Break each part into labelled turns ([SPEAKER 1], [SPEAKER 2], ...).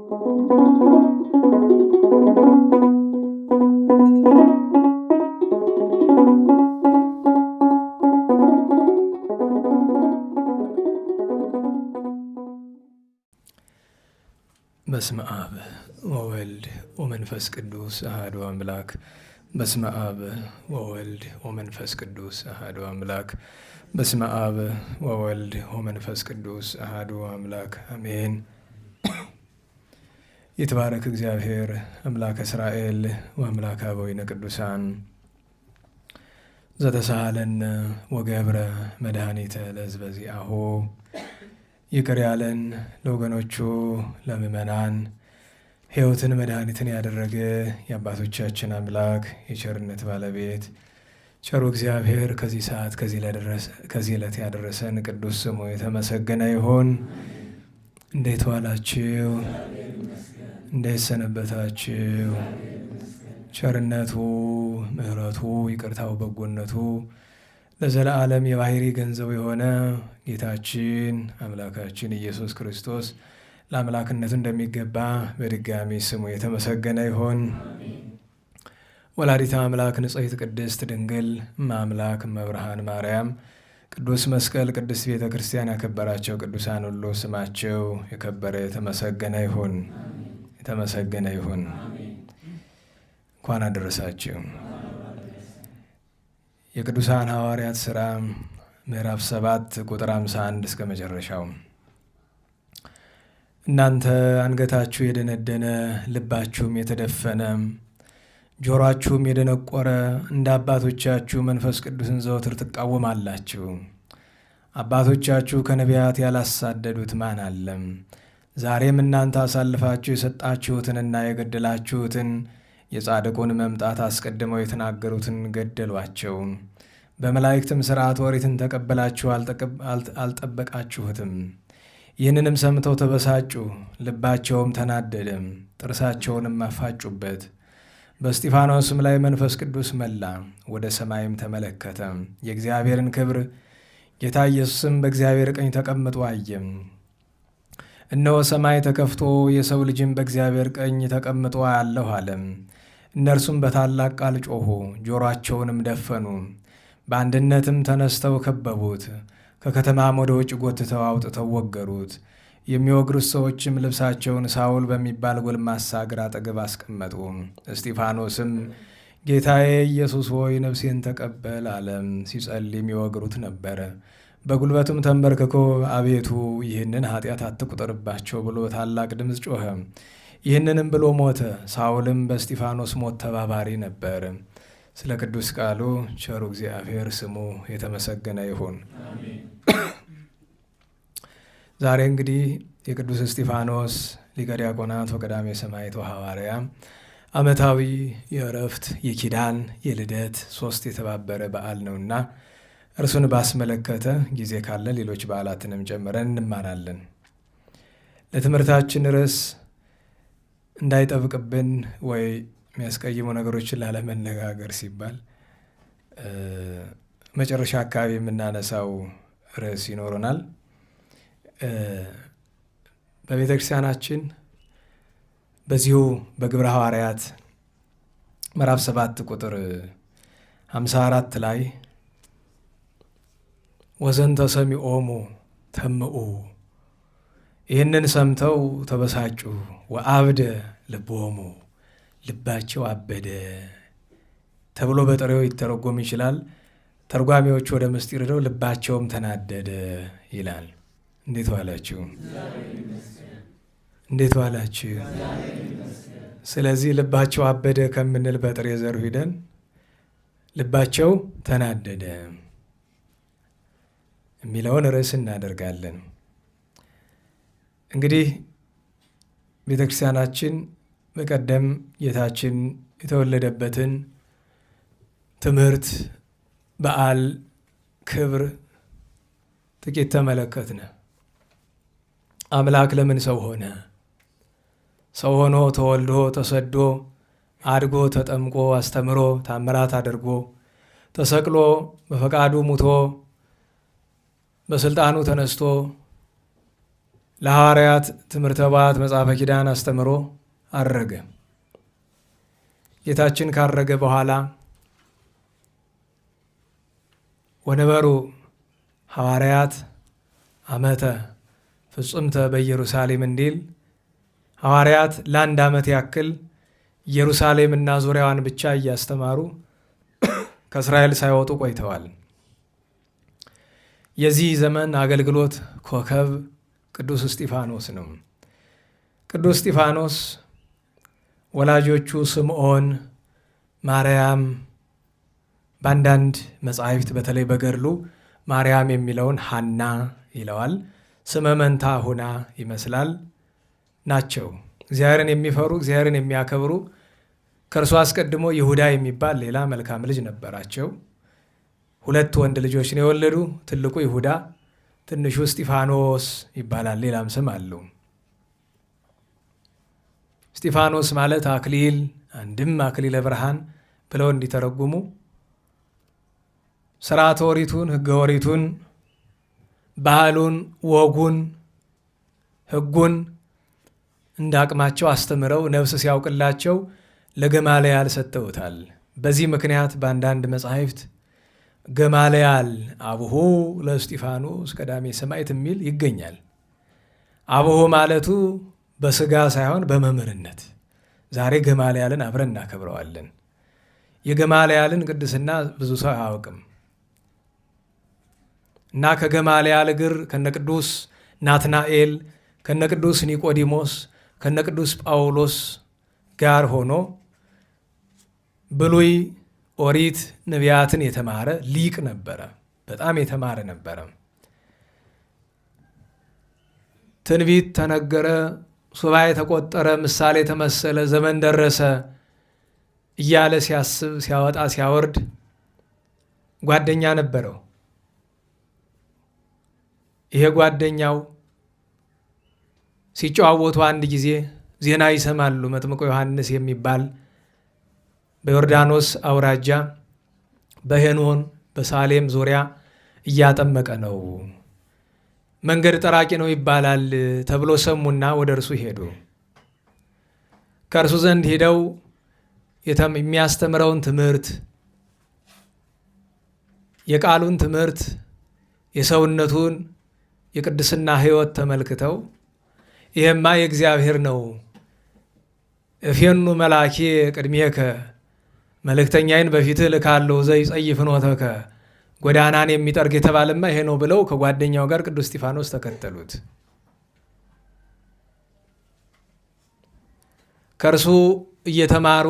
[SPEAKER 1] በስመ አብ ወወልድ ወመንፈስ ቅዱስ አሐዱ አምላክ። በስመ አብ ወወልድ ወመንፈስ ቅዱስ አሐዱ አምላክ። በስመ አብ ወወልድ ወመንፈስ ቅዱስ አሐዱ አምላክ አሜን። ይትባረክ እግዚአብሔር አምላከ እስራኤል ወአምላከ አበዊነ ቅዱሳን ዘተሳሃለነ ወገብረ መድኃኒተ ለሕዝበ ዚአሁ። ይቅር ያለን ለወገኖቹ ለምእመናን ሕይወትን መድኃኒትን ያደረገ የአባቶቻችን አምላክ የቸርነት ባለቤት ቸሩ እግዚአብሔር ከዚህ ሰዓት ከዚህ ዕለት ያደረሰን ቅዱስ ስሙ የተመሰገነ ይሁን። እንዴት ዋላችሁ? እንዴት ሰነበታችሁ? ቸርነቱ ምሕረቱ ይቅርታው በጎነቱ ለዘለዓለም የባሕሪ ገንዘቡ የሆነ ጌታችን አምላካችን ኢየሱስ ክርስቶስ ለአምላክነቱ እንደሚገባ በድጋሚ ስሙ የተመሰገነ ይሁን። ወላዲተ አምላክ ንጽሕት ቅድስት ድንግል እመአምላክ እመብርሃን ማርያም ቅዱስ መስቀል ቅድስት ቤተ ክርስቲያን ያከበራቸው ቅዱሳን ሁሉ ስማቸው የከበረ የተመሰገነ ይሁን። የተመሰገነ ይሁን። እንኳን አደረሳችሁ። የቅዱሳን ሐዋርያት ሥራ ምዕራፍ 7 ቁጥር 51 እስከ መጨረሻው። እናንተ አንገታችሁ የደነደነ ልባችሁም የተደፈነ ጆሮአችሁም የደነቆረ እንደ አባቶቻችሁ መንፈስ ቅዱስን ዘወትር ትቃወማላችሁ። አባቶቻችሁ ከነቢያት ያላሳደዱት ማን አለም? ዛሬም እናንተ አሳልፋችሁ የሰጣችሁትንና የገደላችሁትን የጻድቁን መምጣት አስቀድመው የተናገሩትን ገደሏቸው። በመላእክትም ሥርዓት ኦሪትን ተቀበላችሁ አልጠበቃችሁትም። ይህንንም ሰምተው ተበሳጩ፣ ልባቸውም ተናደደ፣ ጥርሳቸውንም አፋጩበት። በእስጢፋኖስም ላይ መንፈስ ቅዱስ መላ፣ ወደ ሰማይም ተመለከተ፣ የእግዚአብሔርን ክብር። ጌታ ኢየሱስም በእግዚአብሔር ቀኝ ተቀምጦ አየም። እነሆ ሰማይ ተከፍቶ የሰው ልጅም በእግዚአብሔር ቀኝ ተቀምጦ አያለሁ አለም። እነርሱም በታላቅ ቃል ጮኹ፣ ጆሮአቸውንም ደፈኑ፣ በአንድነትም ተነስተው ከበቡት። ከከተማም ወደ ውጭ ጎትተው አውጥተው ወገሩት። የሚወግሩት ሰዎችም ልብሳቸውን ሳውል በሚባል ጎልማሳ እግር አጠገብ አስቀመጡ። እስጢፋኖስም ጌታዬ ኢየሱስ ሆይ ነፍሴን ተቀበል አለም። ሲጸልይ የሚወግሩት ነበረ። በጉልበቱም ተንበርክኮ አቤቱ ይህንን ኃጢአት አትቁጠርባቸው ብሎ ታላቅ ድምፅ ጮኸ። ይህንንም ብሎ ሞተ። ሳውልም በእስጢፋኖስ ሞት ተባባሪ ነበር። ስለ ቅዱስ ቃሉ ቸሩ እግዚአብሔር ስሙ የተመሰገነ ይሁን። ዛሬ እንግዲህ የቅዱስ እስጢፋኖስ ሊቀ ዲያቆናት ወቀዳሜ ሰማዕት ሐዋርያ ዓመታዊ የዕረፍት የኪዳን የልደት 3 የተባበረ በዓል ነውና እርሱን ባስመለከተ ጊዜ ካለ ሌሎች በዓላትንም ጨምረን እንማራለን። ለትምህርታችን ርዕስ እንዳይጠብቅብን ወይ የሚያስቀይሙ ነገሮችን ላለመነጋገር ሲባል መጨረሻ አካባቢ የምናነሳው ርዕስ ይኖረናል። በቤተ ክርስቲያናችን በዚሁ በግብረ ሐዋርያት ምዕራፍ 7 ቁጥር 54 ላይ ወዘንተ ሰሚዖሙ ተምኡ፣ ይህንን ሰምተው ተበሳጩ፣ ወአብደ ልቦሙ፣ ልባቸው አበደ ተብሎ በጥሬው ይተረጎም ይችላል። ተርጓሚዎች ወደ ምስጢር ሄደው ልባቸውም ተናደደ ይላል። እንዴት ዋላችሁ? እንዴት ዋላችሁ? ስለዚህ ልባቸው አበደ ከምንል በጥሬ ዘሩ ሂደን ልባቸው ተናደደ የሚለውን ርዕስ እናደርጋለን። እንግዲህ ቤተ ክርስቲያናችን በቀደም ጌታችን የተወለደበትን ትምህርት፣ በዓል፣ ክብር ጥቂት ተመለከትነ። አምላክ ለምን ሰው ሆነ? ሰው ሆኖ ተወልዶ ተሰዶ አድጎ ተጠምቆ አስተምሮ ታምራት አድርጎ ተሰቅሎ በፈቃዱ ሙቶ በስልጣኑ ተነስቶ ለሐዋርያት ትምህርተ ኅቡዓት መጽሐፈ ኪዳን አስተምሮ አረገ። ጌታችን ካረገ በኋላ ወነበሩ ሐዋርያት ዓመተ ፍጹምተ በኢየሩሳሌም እንዲል ሐዋርያት ለአንድ ዓመት ያክል ኢየሩሳሌምና ዙሪያዋን ብቻ እያስተማሩ ከእስራኤል ሳይወጡ ቆይተዋል። የዚህ ዘመን አገልግሎት ኮከብ ቅዱስ እስጢፋኖስ ነው። ቅዱስ እስጢፋኖስ ወላጆቹ ስምዖን፣ ማርያም፣ በአንዳንድ መጻሕፍት በተለይ በገድሉ ማርያም የሚለውን ሐና ይለዋል። ስመ መንታ ሁና ይመስላል ናቸው። እግዚአብሔርን የሚፈሩ እግዚአብሔርን የሚያከብሩ ከእርሱ አስቀድሞ ይሁዳ የሚባል ሌላ መልካም ልጅ ነበራቸው። 2 ወንድ ልጆች ነው የወለዱ። ትልቁ ይሁዳ፣ ትንሹ እስጢፋኖስ ይባላል። ሌላም ስም አለው። እስጢፋኖስ ማለት አክሊል፣ አንድም አክሊለ ብርሃን ብለው እንዲተረጉሙ ሥርዓተ ኦሪቱን፣ ሕገ ኦሪቱን፣ ባህሉን፣ ወጉን፣ ሕጉን እንዳቅማቸው አስተምረው ነፍስ ሲያውቅላቸው ለገማልያል ሰጥተውታል። በዚህ ምክንያት በአንዳንድ መጻሕፍት ገማልያል አቡሁ ለእስጢፋኖስ ቀዳሜ ሰማዕት የሚል ይገኛል። አቡሁ ማለቱ በስጋ ሳይሆን በመምህርነት። ዛሬ ገማልያልን አብረን እናከብረዋለን። የገማልያልን ቅድስና ብዙ ሰው አያውቅም እና ከገማልያል እግር ከነቅዱስ ናትናኤል፣ ከነቅዱስ ኒቆዲሞስ፣ ከነቅዱስ ጳውሎስ ጋር ሆኖ ብሉይ ኦሪት ነቢያትን የተማረ ሊቅ ነበረ። በጣም የተማረ ነበረ። ትንቢት ተነገረ፣ ሱባኤ ተቆጠረ፣ ምሳሌ ተመሰለ፣ ዘመን ደረሰ እያለ ሲያስብ ሲያወጣ ሲያወርድ ጓደኛ ነበረው። ይሄ ጓደኛው ሲጨዋወቱ አንድ ጊዜ ዜና ይሰማሉ። መጥምቁ ዮሐንስ የሚባል በዮርዳኖስ አውራጃ በሄኖን በሳሌም ዙሪያ እያጠመቀ ነው፣ መንገድ ጠራቂ ነው ይባላል ተብሎ ሰሙና ወደ እርሱ ሄዱ። ከእርሱ ዘንድ ሄደው የሚያስተምረውን ትምህርት፣ የቃሉን ትምህርት፣ የሰውነቱን የቅድስና ሕይወት ተመልክተው ይሄማ የእግዚአብሔር ነው፣ እፌኑ መላኬ ቅድሜከ መልእክተኛዬን በፊትህ ልካለሁ ዘይጸይፍ ፍኖተከ ጎዳናን የሚጠርግ የተባለማ ይሄ ነው ብለው ከጓደኛው ጋር ቅዱስ እስጢፋኖስ ተከተሉት። ከእርሱ እየተማሩ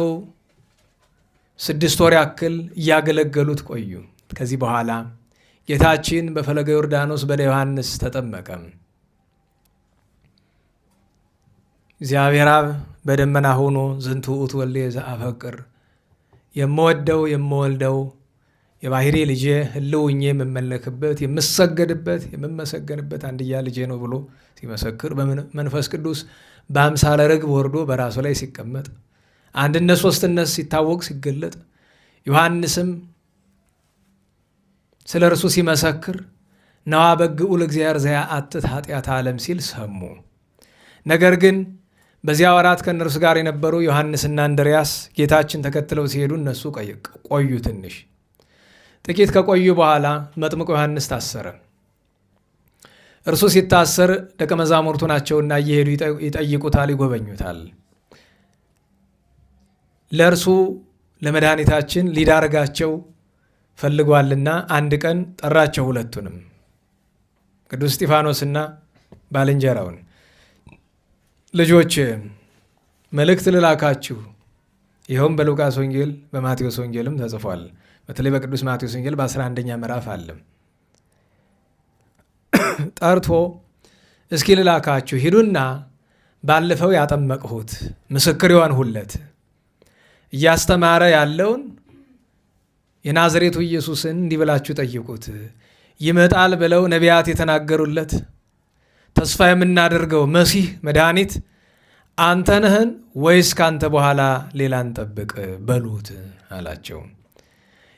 [SPEAKER 1] 6 ወር ያክል እያገለገሉት ቆዩ። ከዚህ በኋላ ጌታችን በፈለገ ዮርዳኖስ በደ ዮሐንስ ተጠመቀ። እግዚአብሔር አብ በደመና ሆኖ ዝንቱ ውእቱ ወልድየ ዘአፈቅር፣ የምወደው የምወልደው የባሕሪ ልጄ ህልውኜ የምመለክበት የምሰገድበት የምመሰገንበት አንድያ ልጄ ነው ብሎ ሲመሰክር በመንፈስ ቅዱስ በአምሳለ ርግብ ወርዶ በራሱ ላይ ሲቀመጥ አንድነት ሦስትነት ሲታወቅ ሲገለጥ ዮሐንስም ስለ እርሱ ሲመሰክር ነዋ በግዑ ለእግዚአብሔር ዘያአትት ኃጢአተ ዓለም ሲል ሰሙ። ነገር ግን በዚያ ወራት ከእነርሱ ጋር የነበሩ ዮሐንስና እንድርያስ ጌታችን ተከትለው ሲሄዱ እነሱ ቆዩ። ትንሽ ጥቂት ከቆዩ በኋላ መጥምቁ ዮሐንስ ታሰረ። እርሱ ሲታሰር ደቀ መዛሙርቱ ናቸውና እየሄዱ ይጠይቁታል፣ ይጎበኙታል። ለእርሱ ለመድኃኒታችን ሊዳርጋቸው ፈልጓልና አንድ ቀን ጠራቸው። ሁለቱንም ቅዱስ እስጢፋኖስና ባልንጀራውን፣ ልጆች መልእክት ልላካችሁ። ይኸውም በሉቃስ ወንጌል በማቴዎስ ወንጌልም ተጽፏል። በተለይ በቅዱስ ማቴዎስ ወንጌል በ11ኛ ምዕራፍ አለ። ጠርቶ እስኪ ልላካችሁ፣ ሂዱና ባለፈው ያጠመቅሁት ምስክር ይሆንሁለት እያስተማረ ያለውን የናዝሬቱ ኢየሱስን እንዲህ ብላችሁ ጠይቁት። ይመጣል ብለው ነቢያት የተናገሩለት ተስፋ የምናደርገው መሲህ መድኃኒት አንተ ነህን ወይስ ካንተ በኋላ ሌላ እንጠብቅ በሉት አላቸው።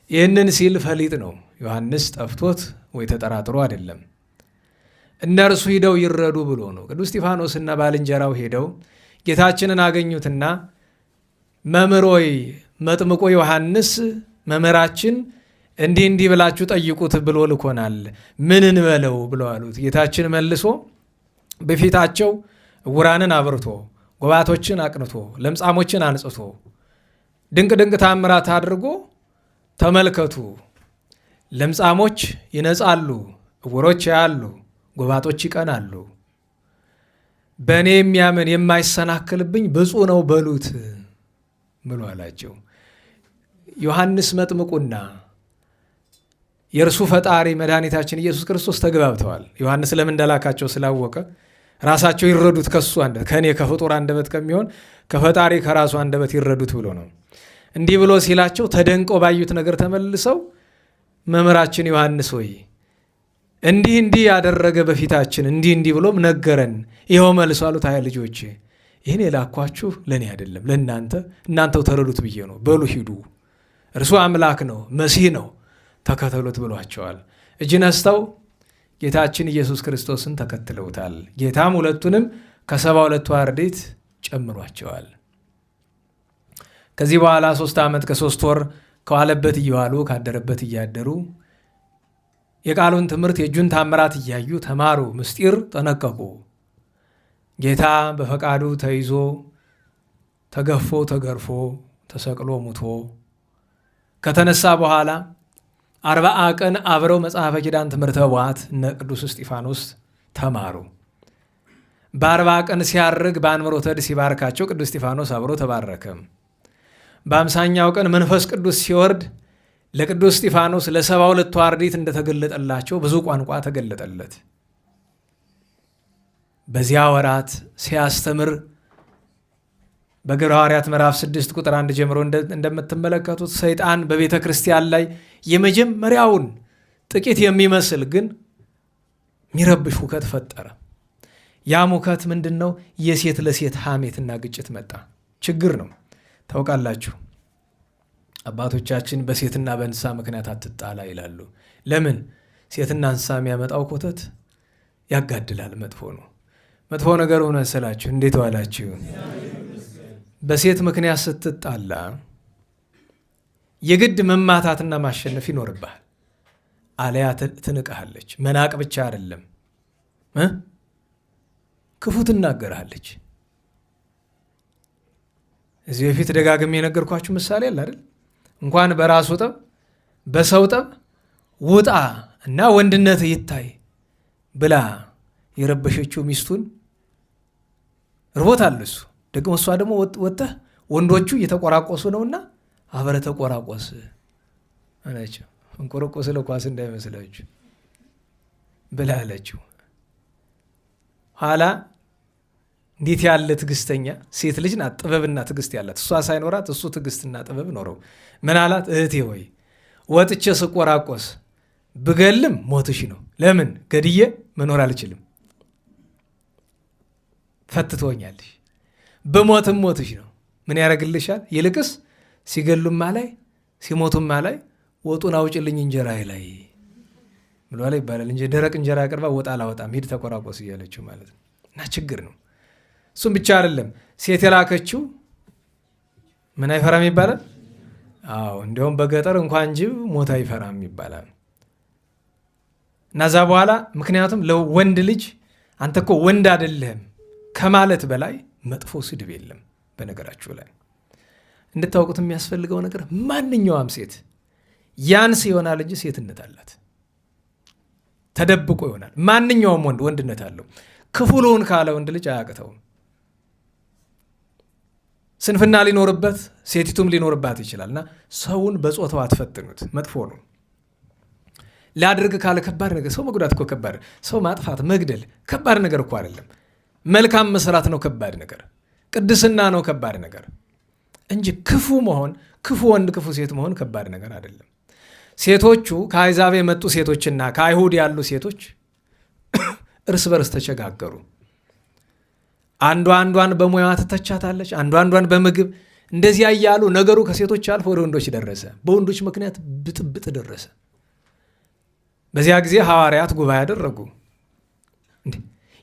[SPEAKER 1] ይህንን ሲል ፈሊጥ ነው። ዮሐንስ ጠፍቶት ወይ ተጠራጥሮ አይደለም። እነርሱ ሂደው ይረዱ ብሎ ነው። ቅዱስ እስጢፋኖስና ባልንጀራው ሄደው ጌታችንን አገኙትና መምህር ሆይ መጥምቁ ዮሐንስ መምህራችን እንዲህ ብላችሁ ጠይቁት ብሎ ልኮናል፣ ምን እንበለው ብለው አሉት። ጌታችን መልሶ በፊታቸው ዕውራንን አብርቶ ጎባቶችን አቅንቶ ለምጻሞችን አንጽቶ ድንቅ ድንቅ ታምራት አድርጎ ተመልከቱ፣ ለምጻሞች ይነጻሉ፣ ዕውሮች ያያሉ፣ ጎባጦች ይቀናሉ፣ በእኔ የሚያምን የማይሰናክልብኝ ብፁዕ ነው በሉት ብሎ አላቸው። ዮሐንስ መጥምቁና የእርሱ ፈጣሪ መድኃኒታችን ኢየሱስ ክርስቶስ ተግባብተዋል። ዮሐንስ ለምን እንደላካቸው ስላወቀ ራሳቸው ይረዱት ከሱ አንደበት ከእኔ ከፍጡር አንደበት ከሚሆን ከፈጣሪ ከራሱ አንደበት ይረዱት ብሎ ነው። እንዲህ ብሎ ሲላቸው ተደንቀው ባዩት ነገር ተመልሰው መምህራችን ዮሐንስ ሆይ እንዲህ ያደረገ በፊታችን እንዲህ ብሎም ነገረን፣ ይኸው መልሶ አሉት። አይ ልጆች ይህን የላኳችሁ ለእኔ አይደለም እናንተው ተረዱት ብዬ ነው። በሉ ሂዱ፣ እርሱ አምላክ ነው፣ መሲህ ነው፣ ተከተሉት ብሏቸዋል። እጅ ነስተው ጌታችን ኢየሱስ ክርስቶስን ተከትለውታል። ጌታም ሁለቱንም ከ72ቱ አርድእት ጨምሯቸዋል። ከዚህ በኋላ 3 ዓመት ከ3 ወር ከዋለበት እየዋሉ ካደረበት እያደሩ የቃሉን ትምህርት የእጁን ታምራት እያዩ ተማሩ፣ ምስጢር ጠነቀቁ። ጌታ በፈቃዱ ተይዞ ተገፎ ተገርፎ ተሰቅሎ ሙቶ ከተነሳ በኋላ 40 ቀን አብረው መጽሐፈ ኪዳን ትምህርተ ኅቡዓት እነ ቅዱስ እስጢፋኖስ ተማሩ። በ40 ቀን ሲያርግ በአንብሮተ እድ ሲባርካቸው ቅዱስ እስጢፋኖስ አብሮ ተባረከ። በ50ኛው ቀን መንፈስ ቅዱስ ሲወርድ ለቅዱስ እስጢፋኖስ ለ72ቱ አርድእት እንደተገለጠላቸው ብዙ ቋንቋ ተገለጠለት። በዚያ ወራት ሲያስተምር በግብረ ሐዋርያት ምዕራፍ 6 ቁጥር 1 ጀምሮ እንደምትመለከቱት ሰይጣን በቤተ ክርስቲያን ላይ የመጀመሪያውን ጥቂት የሚመስል ግን የሚረብሽ ሁከት ፈጠረ። ያም ሁከት ምንድን ነው? የሴት ለሴት ሐሜትና ግጭት መጣ። ችግር ነው። ታውቃላችሁ አባቶቻችን በሴትና በእንስሳ ምክንያት አትጣላ ይላሉ። ለምን? ሴትና እንስሳ የሚያመጣው ኮተት ያጋድላል፣ መጥፎ ነው። መጥፎ ነገር ሆነ ስላችሁ እንዴት ዋላችሁ? በሴት ምክንያት ስትጣላ የግድ መማታትና ማሸነፍ ይኖርብሃል። አለያ ትንቅሃለች። መናቅ ብቻ አይደለም፣ ክፉ ትናገርሃለች። እዚህ በፊት ደጋግሜ የነገርኳችሁ ምሳሌ አለ አይደል? እንኳን በራሱ ጠብ በሰው ጠብ ውጣ እና ወንድነት ይታይ ብላ የረበሸችው ሚስቱን ርቦታል እሱ ደግሞ እሷ ደግሞ ወጥተህ ወንዶቹ እየተቆራቆሱ ነውና አብረ ተቆራቆስ አለችው። እንቆረቆስ ለኳስ እንዳይመስላችሁ ብላ አለችው። ኋላ እንዴት ያለ ትዕግስተኛ ሴት ልጅ ናት! ጥበብና ትዕግስት ያላት እሷ ሳይኖራት እሱ ትዕግስትና ጥበብ ኖረው ምን አላት? እህቴ ሆይ ወጥቼ ስቆራቆስ ብገልም ሞትሽ ነው። ለምን? ገድዬ መኖር አልችልም፣ ፈትቶኛለሽ። በሞትም ሞትሽ ነው። ምን ያደርግልሻል? ይልቅስ ሲገሉማ ላይ ሲሞቱማ ላይ ወጡን አውጭልኝ እንጀራዬ ላይ ብሎ ላይ ይባላል እንጂ ደረቅ እንጀራ አቅርባ ወጥ አላወጣም ሂድ ተቆራቆስ እያለችው ማለት ነው። እና ችግር ነው። እሱም ብቻ አይደለም፣ ሴት የላከችው ምን አይፈራም ይባላል። አዎ እንዲያውም በገጠር እንኳን ጅብ ሞት አይፈራም ይባላል። እና እዛ በኋላ ምክንያቱም ለወንድ ልጅ አንተ እኮ ወንድ አይደለህም ከማለት በላይ መጥፎ ስድብ የለም። በነገራችሁ ላይ እንድታውቁት የሚያስፈልገው ነገር ማንኛውም ሴት ያንስ ይሆናል እንጂ ሴትነት አላት፣ ተደብቆ ይሆናል። ማንኛውም ወንድ ወንድነት አለው። ክፉሉን ካለ ወንድ ልጅ አያቅተውም። ስንፍና ሊኖርበት ሴቲቱም ሊኖርባት ይችላልና ሰውን በጾታው አትፈትኑት፣ መጥፎ ነው። ላድርግ ካለ ከባድ ነገር፣ ሰው መጉዳት እኮ ከባድ፣ ሰው ማጥፋት መግደል ከባድ ነገር እኮ አይደለም። መልካም መስራት ነው ከባድ ነገር፣ ቅድስና ነው ከባድ ነገር እንጂ ክፉ መሆን፣ ክፉ ወንድ ክፉ ሴት መሆን ከባድ ነገር አይደለም። ሴቶቹ ከአሕዛብ የመጡ ሴቶችና ከአይሁድ ያሉ ሴቶች እርስ በርስ ተቸጋገሩ። አንዷ አንዷን በሙያዋ ትተቻታለች፣ አንዷ አንዷን በምግብ እንደዚያ እያሉ ነገሩ ከሴቶች አልፎ ወደ ወንዶች ደረሰ። በወንዶች ምክንያት ብጥብጥ ደረሰ። በዚያ ጊዜ ሐዋርያት ጉባኤ አደረጉ።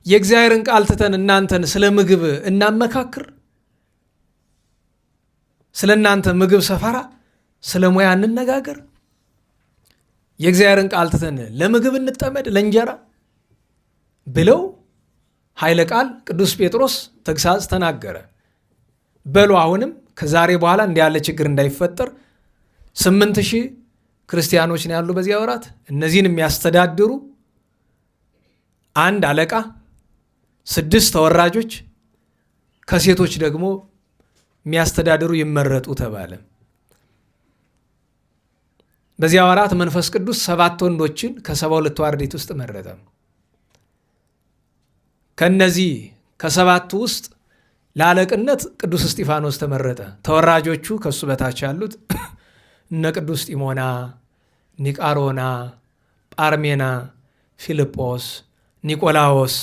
[SPEAKER 1] የእግዚአብሔርን ቃል ትተን እናንተን ስለ ምግብ እናመካክር? ስለ እናንተ ምግብ ሰፈራ፣ ስለ ሙያ እንነጋገር? የእግዚአብሔርን ቃል ትተን ለምግብ እንጠመድ ለእንጀራ ብለው ኃይለ ቃል ቅዱስ ጴጥሮስ ተግሳጽ ተናገረ። በሉ አሁንም ከዛሬ በኋላ እንዲህ ያለ ችግር እንዳይፈጠር 8,000 ክርስቲያኖች ነው ያሉ በዚያ ወራት። እነዚህን የሚያስተዳድሩ አንድ አለቃ፣ 6 ተወራጆች፣ ከሴቶች ደግሞ የሚያስተዳድሩ ይመረጡ ተባለ። በዚያ ወራት መንፈስ ቅዱስ 7 ወንዶችን ከ72 አርድእት ውስጥ መረጠ። ከነዚህ ከ7ቱ ውስጥ ለአለቅነት ቅዱስ እስጢፋኖስ ተመረጠ። ተወራጆቹ ከሱ በታች ያሉት እነ ቅዱስ ጢሞና፣ ኒቃሮና፣ ጳርሜና፣ ፊልጶስ፣ ኒቆላዎስ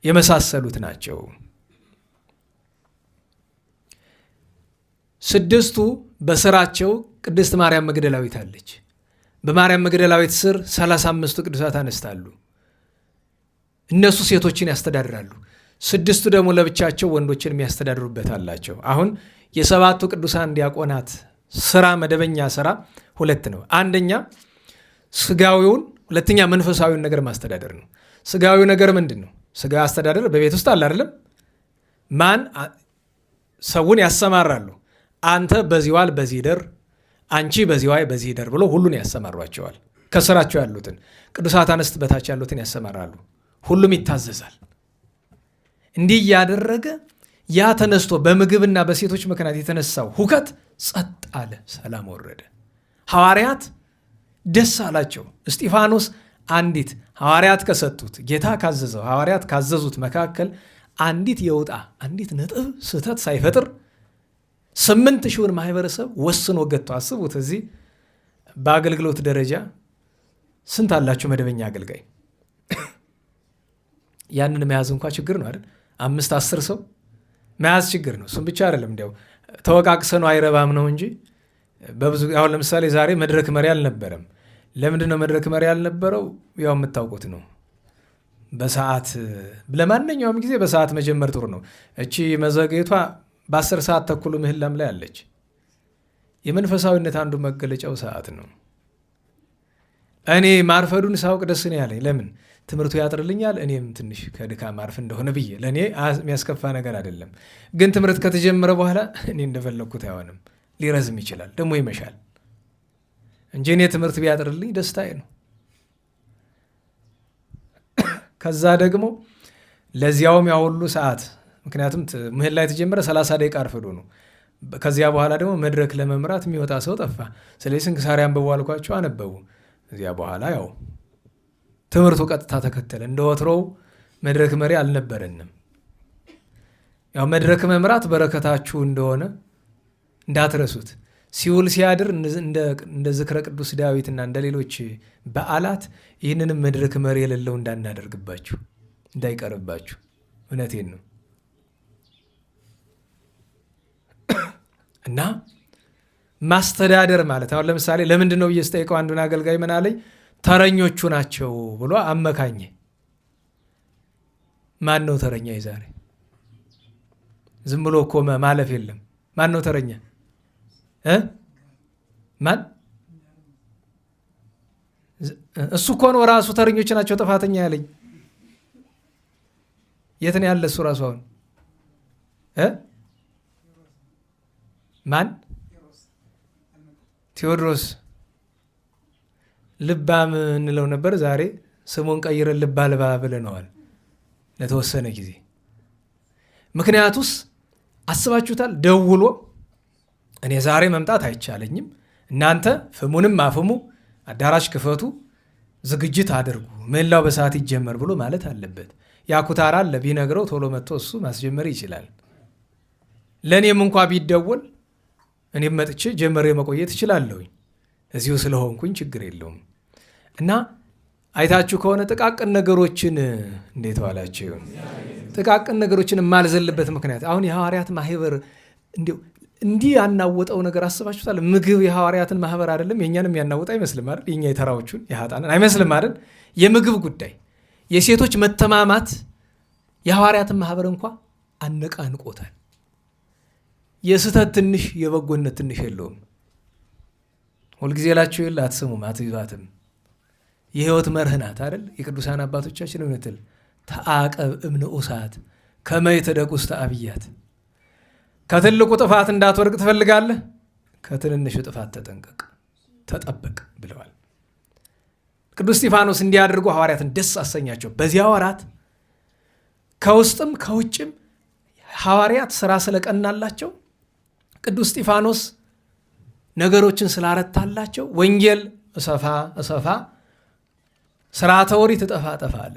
[SPEAKER 1] የመሳሰሉት ናቸው። 6ቱ በስራቸው ቅድስት ማርያም መግደላዊት አለች። በማርያም መግደላዊት ስር 35ቱ ቅዱሳት አነስታሉ። እነሱ ሴቶችን ያስተዳድራሉ። 6ቱ ደግሞ ለብቻቸው ወንዶችን የሚያስተዳድሩበት አላቸው። አሁን የ7ቱ ቅዱሳን ዲያቆናት ስራ መደበኛ ስራ 2 ነው። አንደኛ ስጋዊውን፣ ሁለተኛ መንፈሳዊውን ነገር ማስተዳደር ነው። ስጋዊው ነገር ምንድን ነው? ስጋ አስተዳደር በቤት ውስጥ አለ አይደለም? ማን ሰውን ያሰማራሉ። አንተ በዚህ ዋል በዚህ ደር፣ አንቺ በዚህ ዋይ በዚህ ደር ብሎ ሁሉን ያሰማሯቸዋል። ከስራቸው ያሉትን ቅዱሳት አንስት በታች ያሉትን ያሰማራሉ። ሁሉም ይታዘዛል። እንዲህ እያደረገ ያ ተነስቶ በምግብና በሴቶች ምክንያት የተነሳው ሁከት ጸጥ አለ፣ ሰላም ወረደ። ሐዋርያት ደስ አላቸው። እስጢፋኖስ አንዲት ሐዋርያት ከሰጡት ጌታ ካዘዘው ሐዋርያት ካዘዙት መካከል አንዲት የውጣ አንዲት ነጥብ ስህተት ሳይፈጥር 8,000ውን ማህበረሰብ ወስኖ ገጥቶ አስቡት። እዚህ በአገልግሎት ደረጃ ስንት አላችሁ መደበኛ አገልጋይ? ያንን መያዝ እንኳ ችግር ነው አይደል? 5-10 ሰው መያዝ ችግር ነው። እሱም ብቻ አይደለም እንዲያው ተወቃቅሰነው አይረባም ነው እንጂ በብዙ አሁን ለምሳሌ ዛሬ መድረክ መሪ አልነበረም። ለምንድን ነው መድረክ መሪ ያልነበረው? ያው የምታውቁት ነው። በሰዓት ለማንኛውም ጊዜ በሰዓት መጀመር ጥሩ ነው። እቺ መዘግየቷ በ10 ሰዓት ተኩል ምህላም ላይ አለች። የመንፈሳዊነት አንዱ መገለጫው ሰዓት ነው። እኔ ማርፈዱን ሳውቅ ደስ ነው ያለኝ። ለምን? ትምህርቱ ያጥርልኛል፣ እኔም ትንሽ ከድካም ማርፍ እንደሆነ ብዬ። ለእኔ የሚያስከፋ ነገር አይደለም። ግን ትምህርት ከተጀመረ በኋላ እኔ እንደፈለግኩት አይሆንም፣ ሊረዝም ይችላል፣ ደግሞ ይመሻል እንጂ እኔ ትምህርት ቢያጥርልኝ ደስታዬ ነው። ከዛ ደግሞ ለዚያውም ያሁሉ ሰዓት፣ ምክንያቱም ምህላ የተጀመረ 30 ደቂቃ አርፍዶ ነው። ከዚያ በኋላ ደግሞ መድረክ ለመምራት የሚወጣ ሰው ጠፋ። ስለዚህ ስንክሳር አንብቡ አልኳቸው፣ አነበቡ። እዚያ በኋላ ያው ትምህርቱ ቀጥታ ተከተለ። እንደ ወትሮው መድረክ መሪ አልነበረንም። ያው መድረክ መምራት በረከታችሁ እንደሆነ እንዳትረሱት። ሲውል ሲያድር እንደ ዝክረ ቅዱስ ዳዊትና እንደ ሌሎች በዓላት ይህንንም መድረክ መሪ የሌለው እንዳናደርግባችሁ፣ እንዳይቀርባችሁ። እውነቴን ነው። እና ማስተዳደር ማለት አሁን ለምሳሌ ለምንድን ነው እየስጠይቀው አንዱን አገልጋይ ምን አለኝ? ተረኞቹ ናቸው ብሎ አመካኘ። ማን ነው ተረኛ? ይዛሬ ዝም ብሎ እኮ ማለፍ የለም። ማን ነው ተረኛ? ማን? እሱ እኮ ነው ራሱ ተረኞች ናቸው ጥፋተኛ ያለኝ። የት ነው ያለ እሱ ራሱ? አሁን ማን? ቴዎድሮስ ልባም እንለው ነበር። ዛሬ ስሙን ቀይረን ልባ ልባ ብለነዋል ለተወሰነ ጊዜ። ምክንያቱስ አስባችሁታል? ደውሎ እኔ ዛሬ መምጣት አይቻለኝም፣ እናንተ ፍሙንም አፍሙ፣ አዳራሽ ክፈቱ፣ ዝግጅት አድርጉ፣ ምህላው በሰዓት ይጀመር ብሎ ማለት አለበት። ያኩታራ ለቢነግረው ቶሎ መጥቶ እሱ ማስጀመር ይችላል። ለእኔም እንኳ ቢደወል እኔም መጥቼ ጀመሬ መቆየት እችላለሁኝ። እዚሁ ስለሆንኩኝ ችግር የለውም። እና አይታችሁ ከሆነ ጥቃቅን ነገሮችን እንዴት ዋላችሁ? ጥቃቅን ነገሮችን የማልዘልበት ምክንያት አሁን የሐዋርያት ማህበር እንዲህ ያናወጠው ነገር አስባችሁታል? ምግብ የሐዋርያትን ማህበር አይደለም የእኛንም ያናወጥ አይመስልም አይደል? የኛ የተራዎቹን የሀጣንን አይመስልም አይደል? የምግብ ጉዳይ የሴቶች መተማማት የሐዋርያትን ማህበር እንኳ አነቃንቆታል። የስህተት ትንሽ የበጎነት ትንሽ የለውም። ሁልጊዜ ላችሁ የለ አትስሙም አትይዟትም የህይወት መርህ ናት አይደል? የቅዱሳን አባቶቻችን እውነትል ተአቀብ እምንኡሳት ከመ ይትደቁ ውስተ አብያት። ከትልቁ ጥፋት እንዳትወድቅ ትፈልጋለህ? ከትንንሹ ጥፋት ተጠንቀቅ ተጠበቅ ብለዋል። ቅዱስ እስጢፋኖስ እንዲያደርጉ ሐዋርያትን ደስ አሰኛቸው። በዚያ ወራት ከውስጥም ከውጭም ሐዋርያት ስራ ስለቀናላቸው ቅዱስ እስጢፋኖስ ነገሮችን ስላረታላቸው ወንጌል እሰፋ ስርዓተ ኦሪት እጠፋ አለ።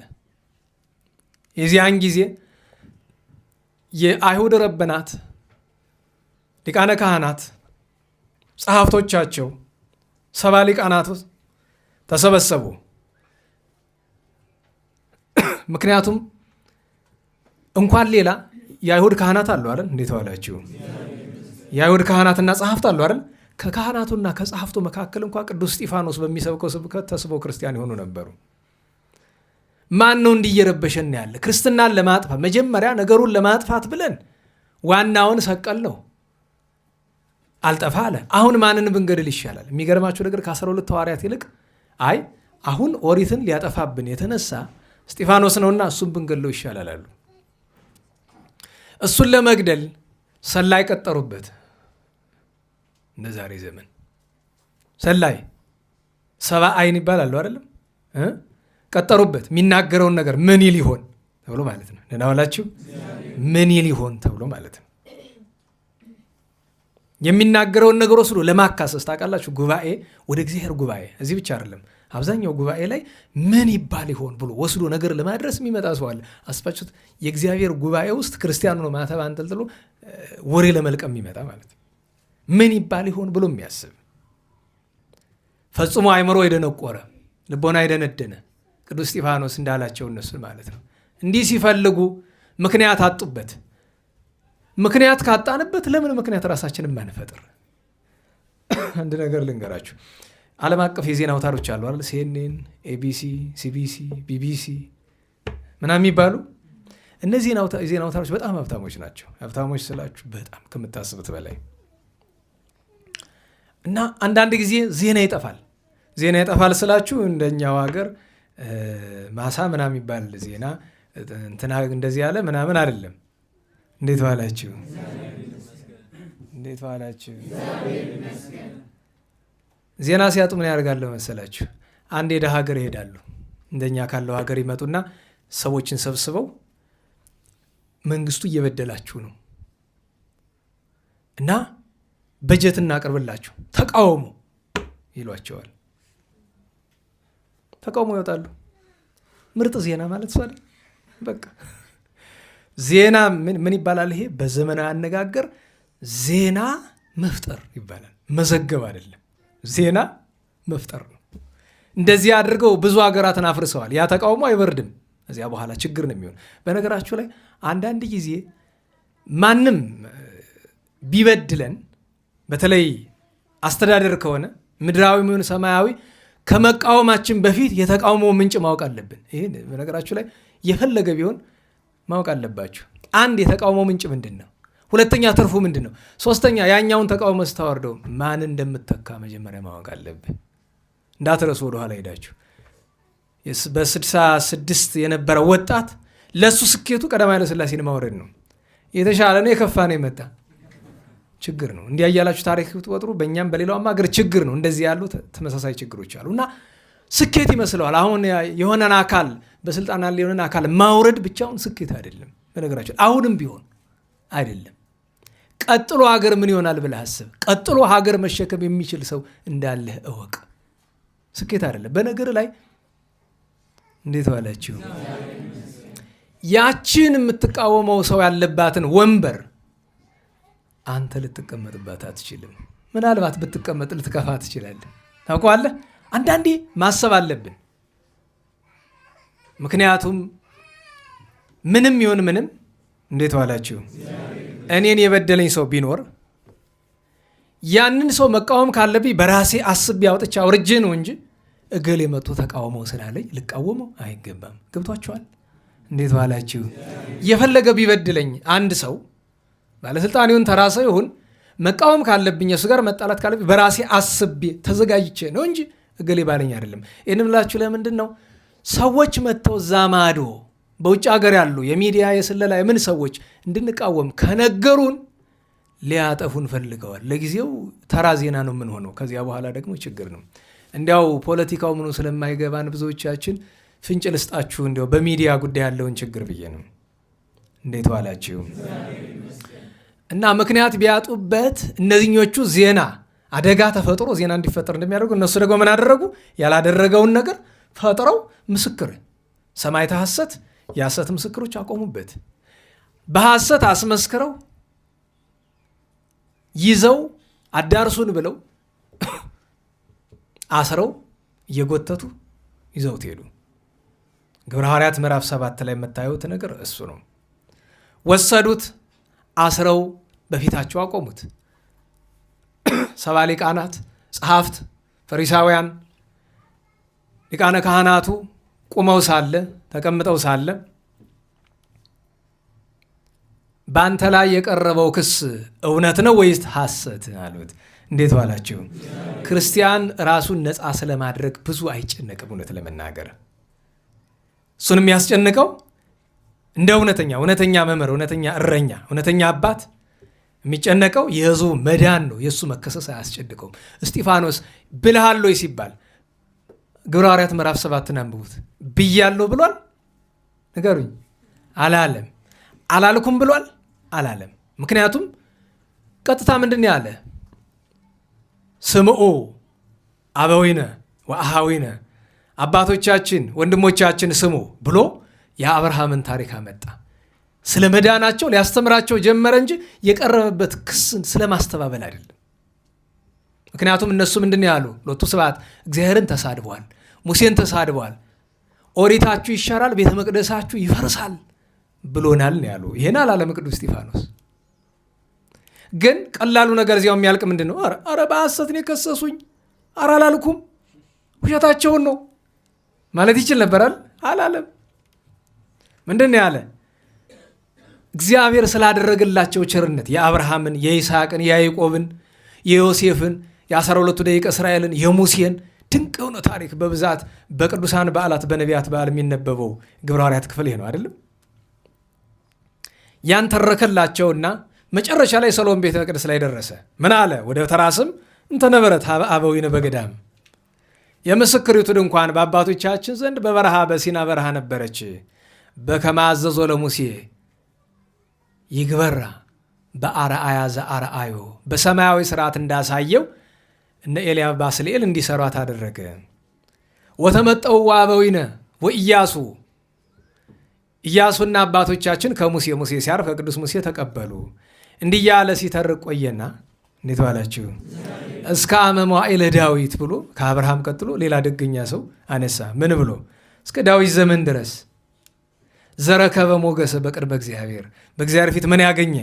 [SPEAKER 1] የዚያን ጊዜ የአይሁድ ረበናት ሊቃነ ካህናት ጸሐፍቶቻቸው 70 ሊቃናት ተሰበሰቡ። ምክንያቱም እንኳን ሌላ የአይሁድ ካህናት አሉ አይደል? እንዴት ዋላችሁ? የአይሁድ ካህናትና ጸሐፍት አሉ አይደል? ከካህናቱና ከጸሐፍቱ መካከል እንኳን ቅዱስ እስጢፋኖስ በሚሰብከው ስብከት ተስበው ክርስቲያን የሆኑ ነበሩ። ማን ነው እንዲየረበሸን ያለ? ክርስትናን ለማጥፋት መጀመሪያ ነገሩን ለማጥፋት ብለን ዋናውን ሰቀል ነው አልጠፋ አለ። አሁን ማንን ብንገድል ይሻላል? የሚገርማችሁ ነገር ከ12 ሐዋርያት ይልቅ አይ አሁን ኦሪትን ሊያጠፋብን የተነሳ እስጢፋኖስ ነውና እሱን ብንገድለው ይሻላል አሉ። እሱን ለመግደል ሰላይ ቀጠሩበት። እንደ ዛሬ ዘመን ሰላይ 70 አይን ይባላሉ አይደለም? ቀጠሩበት። የሚናገረውን ነገር ምን ይል ይሆን ተብሎ ማለት ነው። ደህና ዋላችሁ? ምን ይል ይሆን ተብሎ ማለት ነው። የሚናገረውን ነገር ወስዶ ለማካሰስ ታውቃላችሁ፣ ጉባኤ ወደ እግዚአብሔር ጉባኤ እዚህ ብቻ አይደለም፣ አብዛኛው ጉባኤ ላይ ምን ይባል ይሆን ብሎ ወስዶ ነገር ለማድረስ የሚመጣ ሰው አለ። አስፋችሁት? የእግዚአብሔር ጉባኤ ውስጥ ክርስቲያኑ ነው ማተብ አንጠልጥሎ ወሬ ለመልቀም የሚመጣ ማለት ነው። ምን ይባል ይሆን ብሎ የሚያስብ ፈጽሞ አይምሮ የደነቆረ ልቦና የደነደነ ቅዱስ እስጢፋኖስ እንዳላቸው እነሱን ማለት ነው። እንዲህ ሲፈልጉ ምክንያት አጡበት። ምክንያት ካጣንበት ለምን ምክንያት ራሳችንን ማንፈጥር? አንድ ነገር ልንገራችሁ። ዓለም አቀፍ የዜና አውታሮች አሉ አይደል? ሲኤንኤን፣ ኤቢሲ፣ ሲቢሲ፣ ቢቢሲ ምናምን የሚባሉ እነዚህ የዜና አውታሮች በጣም ሀብታሞች ናቸው። ሀብታሞች ስላችሁ በጣም ከምታስቡት በላይ እና አንዳንድ ጊዜ ዜና ይጠፋል። ዜና ይጠፋል ስላችሁ እንደኛው ሀገር ማሳ ምናምን የሚባል ዜና እንትና እንደዚህ ያለ ምናምን አይደለም። እንዴት ዋላችሁ? እንዴት ዋላችሁ? ዜና ሲያጡ ምን ያደርጋለሁ መሰላችሁ? አንድ የደሃ ሀገር ይሄዳሉ። እንደኛ ካለው ሀገር ይመጡና ሰዎችን ሰብስበው መንግስቱ እየበደላችሁ ነው እና በጀት እናቀርብላችሁ ተቃውሙ ይሏቸዋል። ተቃውሞ ይወጣሉ። ምርጥ ዜና ማለት እሱ አይደል? በቃ ዜና ምን ይባላል? ይሄ በዘመናዊ አነጋገር ዜና መፍጠር ይባላል። መዘገብ አይደለም፣ ዜና መፍጠር ነው። እንደዚህ አድርገው ብዙ ሀገራትን አፍርሰዋል። ያ ተቃውሞ አይበርድም። እዚያ በኋላ ችግር ነው የሚሆን። በነገራችሁ ላይ አንዳንድ ጊዜ ማንም ቢበድለን በተለይ አስተዳደር ከሆነ ምድራዊ ምን ሰማያዊ ከመቃወማችን በፊት የተቃውሞ ምንጭ ማወቅ አለብን። ይሄ በነገራችሁ ላይ የፈለገ ቢሆን ማወቅ አለባችሁ። አንድ የተቃውሞ ምንጭ ምንድን ነው? ሁለተኛ ትርፉ ምንድን ነው? ሶስተኛ ያኛውን ተቃውሞ ስታወርደው ማን እንደምተካ መጀመሪያ ማወቅ አለብን። እንዳትረሱ ወደኋላ ሄዳችሁ በ66 የነበረ ወጣት ለሱ ስኬቱ ቀዳማዊ ኃይለ ሥላሴን ማውረድ ነው። የተሻለ ነው የከፋ ነው የመጣ ችግር ነው። እንዲያያላችሁ ታሪክ ብትቆጥሩ በእኛም በሌላውም ሀገር ችግር ነው። እንደዚህ ያሉ ተመሳሳይ ችግሮች አሉ እና ስኬት ይመስለዋል። አሁን የሆነን አካል በስልጣን ያለ የሆነን አካል ማውረድ ብቻውን ስኬት አይደለም። በነገራችሁ አሁንም ቢሆን አይደለም። ቀጥሎ ሀገር ምን ይሆናል ብለህ አስብ። ቀጥሎ ሀገር መሸከም የሚችል ሰው እንዳለህ እወቅ። ስኬት አይደለም። በነገር ላይ እንዴት ዋላችሁ? ያችን የምትቃወመው ሰው ያለባትን ወንበር አንተ ልትቀመጥባት አትችልም። ምናልባት ብትቀመጥ ልትከፋ ትችላለህ። ታውቀዋለህ? አንዳንዴ ማሰብ አለብን። ምክንያቱም ምንም ይሁን ምንም እንዴት ዋላችሁ? እኔን የበደለኝ ሰው ቢኖር ያንን ሰው መቃወም ካለብኝ በራሴ አስቤ አውጥቼ አውርጄ ነው እንጂ እገሌ መጥቶ ተቃውሞ ስላለኝ ልቃወመው አይገባም። ገብቷችኋል? እንዴት ዋላችሁ? የፈለገ ቢበድለኝ አንድ ሰው ባለስልጣን ይሁን ተራ ሰው ይሁን መቃወም ካለብኝ እሱ ጋር መጣላት ካለብኝ በራሴ አስቤ ተዘጋጅቼ ነው እንጂ እገሌ ባለኝ አይደለም። ይህንም ላችሁ ለምንድን ነው ሰዎች መጥተው እዛ ማዶ በውጭ ሀገር ያሉ የሚዲያ የስለላ የምን ሰዎች እንድንቃወም ከነገሩን ሊያጠፉን ፈልገዋል። ለጊዜው ተራ ዜና ነው የምንሆነው። ከዚያ በኋላ ደግሞ ችግር ነው። እንዲያው ፖለቲካው ምኑ ስለማይገባን ብዙዎቻችን ፍንጭ ልስጣችሁ እንዲያው በሚዲያ ጉዳይ ያለውን ችግር ብዬ ነው። እንዴት ዋላችሁ? እና ምክንያት ቢያጡበት እነዚህኞቹ ዜና አደጋ ተፈጥሮ ዜና እንዲፈጠር እንደሚያደርጉ እነሱ ደግሞ ምን አደረጉ? ያላደረገውን ነገር ፈጥረው ምስክር ሰማዕተ ሐሰት የሐሰት ምስክሮች አቆሙበት። በሐሰት አስመስክረው ይዘው አዳርሱን ብለው አስረው እየጎተቱ ይዘውት ሄዱ። ግብረ ሐዋርያት ምዕራፍ 7 ላይ የምታዩት ነገር እሱ ነው። ወሰዱት፣ አስረው በፊታቸው አቆሙት። ሰባ ሊቃናት፣ ጸሐፍት፣ ፈሪሳውያን፣ ሊቃነ ካህናቱ ቁመው ሳለ ተቀምጠው ሳለ በአንተ ላይ የቀረበው ክስ እውነት ነው ወይስ ሐሰት አሉት። እንዴት ዋላችሁ? ክርስቲያን ራሱን ነፃ ስለማድረግ ብዙ አይጨነቅም። እውነት ለመናገር እሱን የሚያስጨንቀው እንደ እውነተኛ መምህር፣ እውነተኛ እረኛ፣ እውነተኛ አባት የሚጨነቀው የሕዝቡ መዳን ነው። የእሱ መከሰስ አያስጨንቀውም። እስጢፋኖስ ብልሃል ወይ ሲባል ግብረ ሐዋርያት ምዕራፍ 7 አንብቡት። ብያለሁ ብሏል? ንገሩኝ። አላለም። አላልኩም ብሏል? አላለም። ምክንያቱም ቀጥታ ምንድን ያለ ስምዑ አበዊነ ወአሃዊነ አባቶቻችን ወንድሞቻችን ስሙ ብሎ የአብርሃምን ታሪክ አመጣ። ስለ መዳናቸው ሊያስተምራቸው ጀመረ እንጂ የቀረበበት ክስን ስለማስተባበል አይደለም። ምክንያቱም እነሱ ምንድን ያሉ? ሎቱ ስብሐት እግዚአብሔርን ተሳድበዋል፣ ሙሴን ተሳድበዋል፣ ኦሪታችሁ ይሻራል፣ ቤተ መቅደሳችሁ ይፈርሳል ብሎናል ነው ያሉ። ይሄን አላለም ቅዱስ እስጢፋኖስ። ግን ቀላሉ ነገር እዚያው የሚያልቅ ምንድን ነው? አረ በሐሰት ነው የከሰሱኝ፣ አረ አላልኩም፣ ውሸታቸውን ነው ማለት ይችል ነበራል። አላለም። ምንድን ነው ያለ? እግዚአብሔር ስላደረገላቸው ቸርነት የአብርሃምን፣ የይስሐቅን፣ የያዕቆብን፣ የዮሴፍን፣ የ12ቱ ደቂቀ እስራኤልን፣ የሙሴን ድንቅ የሆነ ታሪክ በብዛት በቅዱሳን በዓላት በነቢያት በዓል የሚነበበው ግብረ ሐዋርያት ክፍል ይሄ ነው አይደለም? ያን ተረከላቸውና መጨረሻ ላይ ሰሎሞን ቤተ መቅደስ ላይ ደረሰ። ምን አለ? ወደ ተራስም እንተነበረት አበዊነ በገዳም የምስክሪቱ ድንኳን በአባቶቻችን ዘንድ በበረሃ በሲና በረሃ ነበረች። በከመ አዘዞ ለሙሴ ይግበራ በአርአያ ዘአርአዮ በሰማያዊ ስርዓት እንዳሳየው እነ ኤልያብ ባስልኤል እንዲሰሯት አደረገ። ወተመጠው አበዊነ ወኢያሱ ኢያሱና አባቶቻችን ከሙሴ ሙሴ ሲያርፍ ከቅዱስ ሙሴ ተቀበሉ። እንዲህ ያለ ሲተርቅ ቆየና እንዴት ዋላችሁ? እስከ አመ መዋዕለ ዳዊት ብሎ ከአብርሃም ቀጥሎ ሌላ ደገኛ ሰው አነሳ። ምን ብሎ? እስከ ዳዊት ዘመን ድረስ ዘረከበ ሞገሰ በቅድመ እግዚአብሔር በእግዚአብሔር ፊት ምን ያገኘ?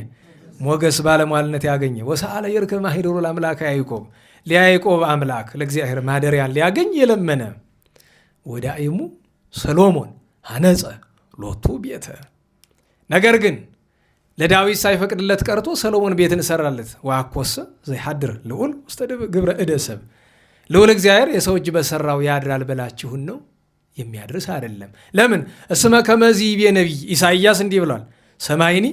[SPEAKER 1] ሞገስ ባለሟልነት ያገኘ። ወሰአለ ይርከብ ማኅደሮ ለአምላከ ያዕቆብ ለያዕቆብ አምላክ ለእግዚአብሔር ማደሪያን ሊያገኝ የለመነ። ወዳእሙ ሰሎሞን ሐነጸ ሎቱ ቤተ። ነገር ግን ለዳዊት ሳይፈቅድለት ቀርቶ ሰሎሞን ቤትን ሰራለት። ወአኮሰ ዘይሐድር ልዑል ውስተ ግብረ እደ ሰብ። ልዑል እግዚአብሔር የሰው እጅ በሰራው ያድራል ብላችሁን ነው? የሚያድርስ አይደለም። ለምን? እስመ ከመ ይቤ ነቢይ ኢሳይያስ እንዲህ ብሏል። ሰማይኒ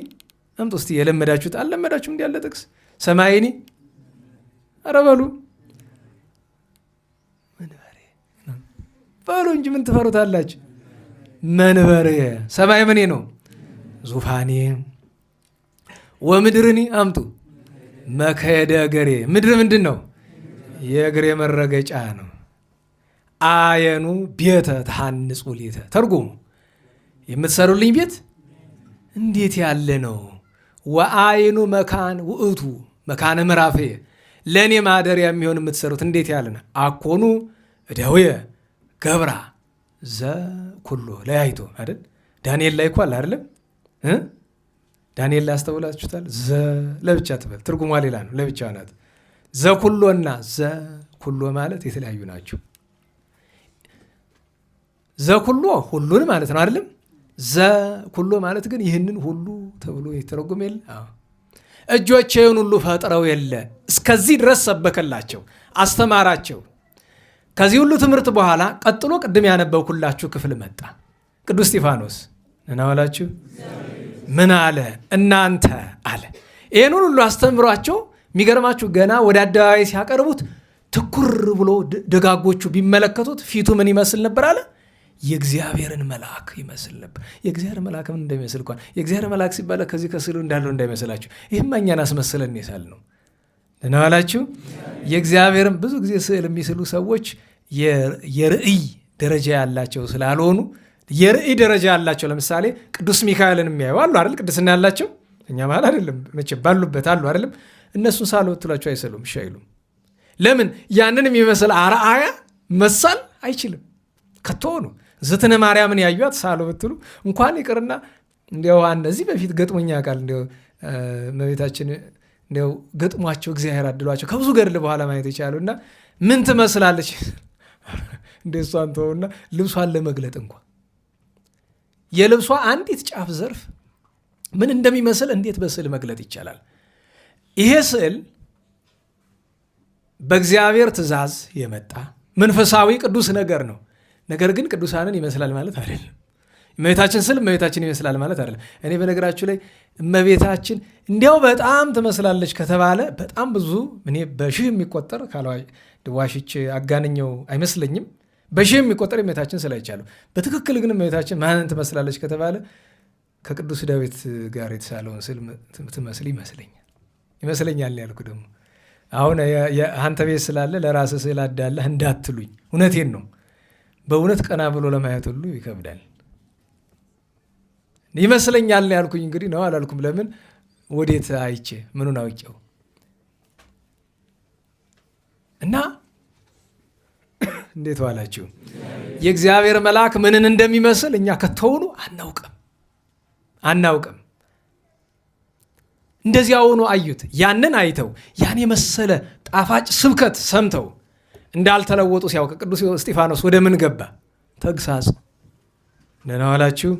[SPEAKER 1] አምጡ እስቲ የለመዳችሁት አልለመዳችሁም? እንዲህ ያለ ጥቅስ ሰማይኒ ኧረ በሉ በሉ እንጂ ምን ትፈሩታላችሁ? መንበሬ ሰማይ ምኔ ነው? ዙፋኔ። ወምድርኒ አምጡ መከየደ እገሬ። ምድር ምንድን ነው? የእግሬ መረገጫ ነው። አየኑ ቤተ ተሐንጹ ሊተ። ተርጉሙ የምትሰሩልኝ ቤት እንዴት ያለ ነው? ወአይኑ መካን ውእቱ መካነ ምዕራፌ፣ ለእኔ ማደሪያ የሚሆን የምትሰሩት እንዴት ያለ ነው? አኮኑ እደውየ ገብራ ዘኩሎ ለያይቶ አይደል? ዳንኤል ላይ እኮ አለ አይደለም? ዳንኤል ላይ አስተውላችሁታል? ዘ ለብቻ ትበል፣ ትርጉሟ ሌላ ነው፣ ለብቻ ናት። ዘኩሎና ዘኩሎ ማለት የተለያዩ ናቸው። ዘኩሎ ሁሉን ማለት ነው አይደለም? ዘኩሎ ማለት ግን ይህንን ሁሉ ተብሎ የተረጎመ የለ። እጆቼን ሁሉ ፈጥረው የለ እስከዚህ ድረስ ሰበከላቸው፣ አስተማራቸው። ከዚህ ሁሉ ትምህርት በኋላ ቀጥሎ ቅድም ያነበብኩላችሁ ክፍል መጣ። ቅዱስ እስጢፋኖስ እናዋላችሁ ምን አለ? እናንተ አለ ይህን ሁሉ አስተምሯቸው። የሚገርማችሁ ገና ወደ አደባባይ ሲያቀርቡት ትኩር ብሎ ደጋጎቹ ቢመለከቱት ፊቱ ምን ይመስል ነበር አለ? የእግዚአብሔርን መልአክ ይመስል ነበር። የእግዚአብሔር መልአክ ምን እንደሚመስል እንኳን የእግዚአብሔር መልአክ ሲባለ ከዚህ ከስዕሉ እንዳለው እንዳይመስላችሁ። ይህም እኛን አስመስለን የሳል ነው እናዋላችሁ። የእግዚአብሔርን ብዙ ጊዜ ስዕል የሚስሉ ሰዎች የርእይ ደረጃ ያላቸው ስላልሆኑ የርእይ ደረጃ ያላቸው ለምሳሌ ቅዱስ ሚካኤልን የሚያዩ አሉ አይደል? ቅድስና ያላቸው እኛ ማለት አይደለም መቼ ባሉበት አሉ አይደለም? እነሱን ሳሉ ብትሏቸው አይሰሉም፣ እሺ አይሉም። ለምን? ያንን የሚመስል አርአያ መሳል አይችልም ከተሆኑ። ዝትነ ማርያምን ያዩት ሳሉ ብትሉ እንኳን ይቅርና እንዲያው እነዚህ በፊት ገጥሞኛ ቃል እንዲያው እመቤታችን እንዲያው ገጥሟቸው እግዚአብሔር አድሏቸው ከብዙ ገድል በኋላ ማየት ይቻሉና ምን ትመስላለች እንደሷን ተውና ልብሷን ለመግለጥ እንኳን የልብሷ አንዲት ጫፍ ዘርፍ ምን እንደሚመስል እንዴት በስዕል መግለጥ ይቻላል? ይሄ ስዕል በእግዚአብሔር ትእዛዝ የመጣ መንፈሳዊ ቅዱስ ነገር ነው። ነገር ግን ቅዱሳንን ይመስላል ማለት አይደለም። እመቤታችን ስል እመቤታችን ይመስላል ማለት አይደለም። እኔ በነገራችሁ ላይ እመቤታችን እንዲያው በጣም ትመስላለች ከተባለ በጣም ብዙ እኔ በሺህ የሚቆጠር ዋሽቼ አጋንኘው አይመስለኝም። በሺህ የሚቆጠር እመቤታችን ስላይቻለሁ። በትክክል ግን እመቤታችን ማንን ትመስላለች ከተባለ ከቅዱስ ዳዊት ጋር የተሳለውን ስዕል ትመስል ይመስለኛል ያልኩ ደግሞ አሁን አንተ ቤት ስላለ ለራስ ስዕል አዳለህ እንዳትሉኝ፣ እውነቴን ነው። በእውነት ቀና ብሎ ለማየት ሁሉ ይከብዳል። ይመስለኛል ያልኩኝ እንግዲህ ነው አላልኩም። ለምን ወዴት አይቼ ምኑን አውቄው እና እንዴት ዋላችሁ? የእግዚአብሔር መልአክ ምንን እንደሚመስል እኛ ከተውኑ አናውቅም። እንደዚያ ሆኖ አዩት። ያንን አይተው ያን የመሰለ ጣፋጭ ስብከት ሰምተው እንዳልተለወጡ ሲያውቅ ቅዱስ እስጢፋኖስ ወደ ምን ገባ? ተግሳጽ። ደህና ዋላችሁ?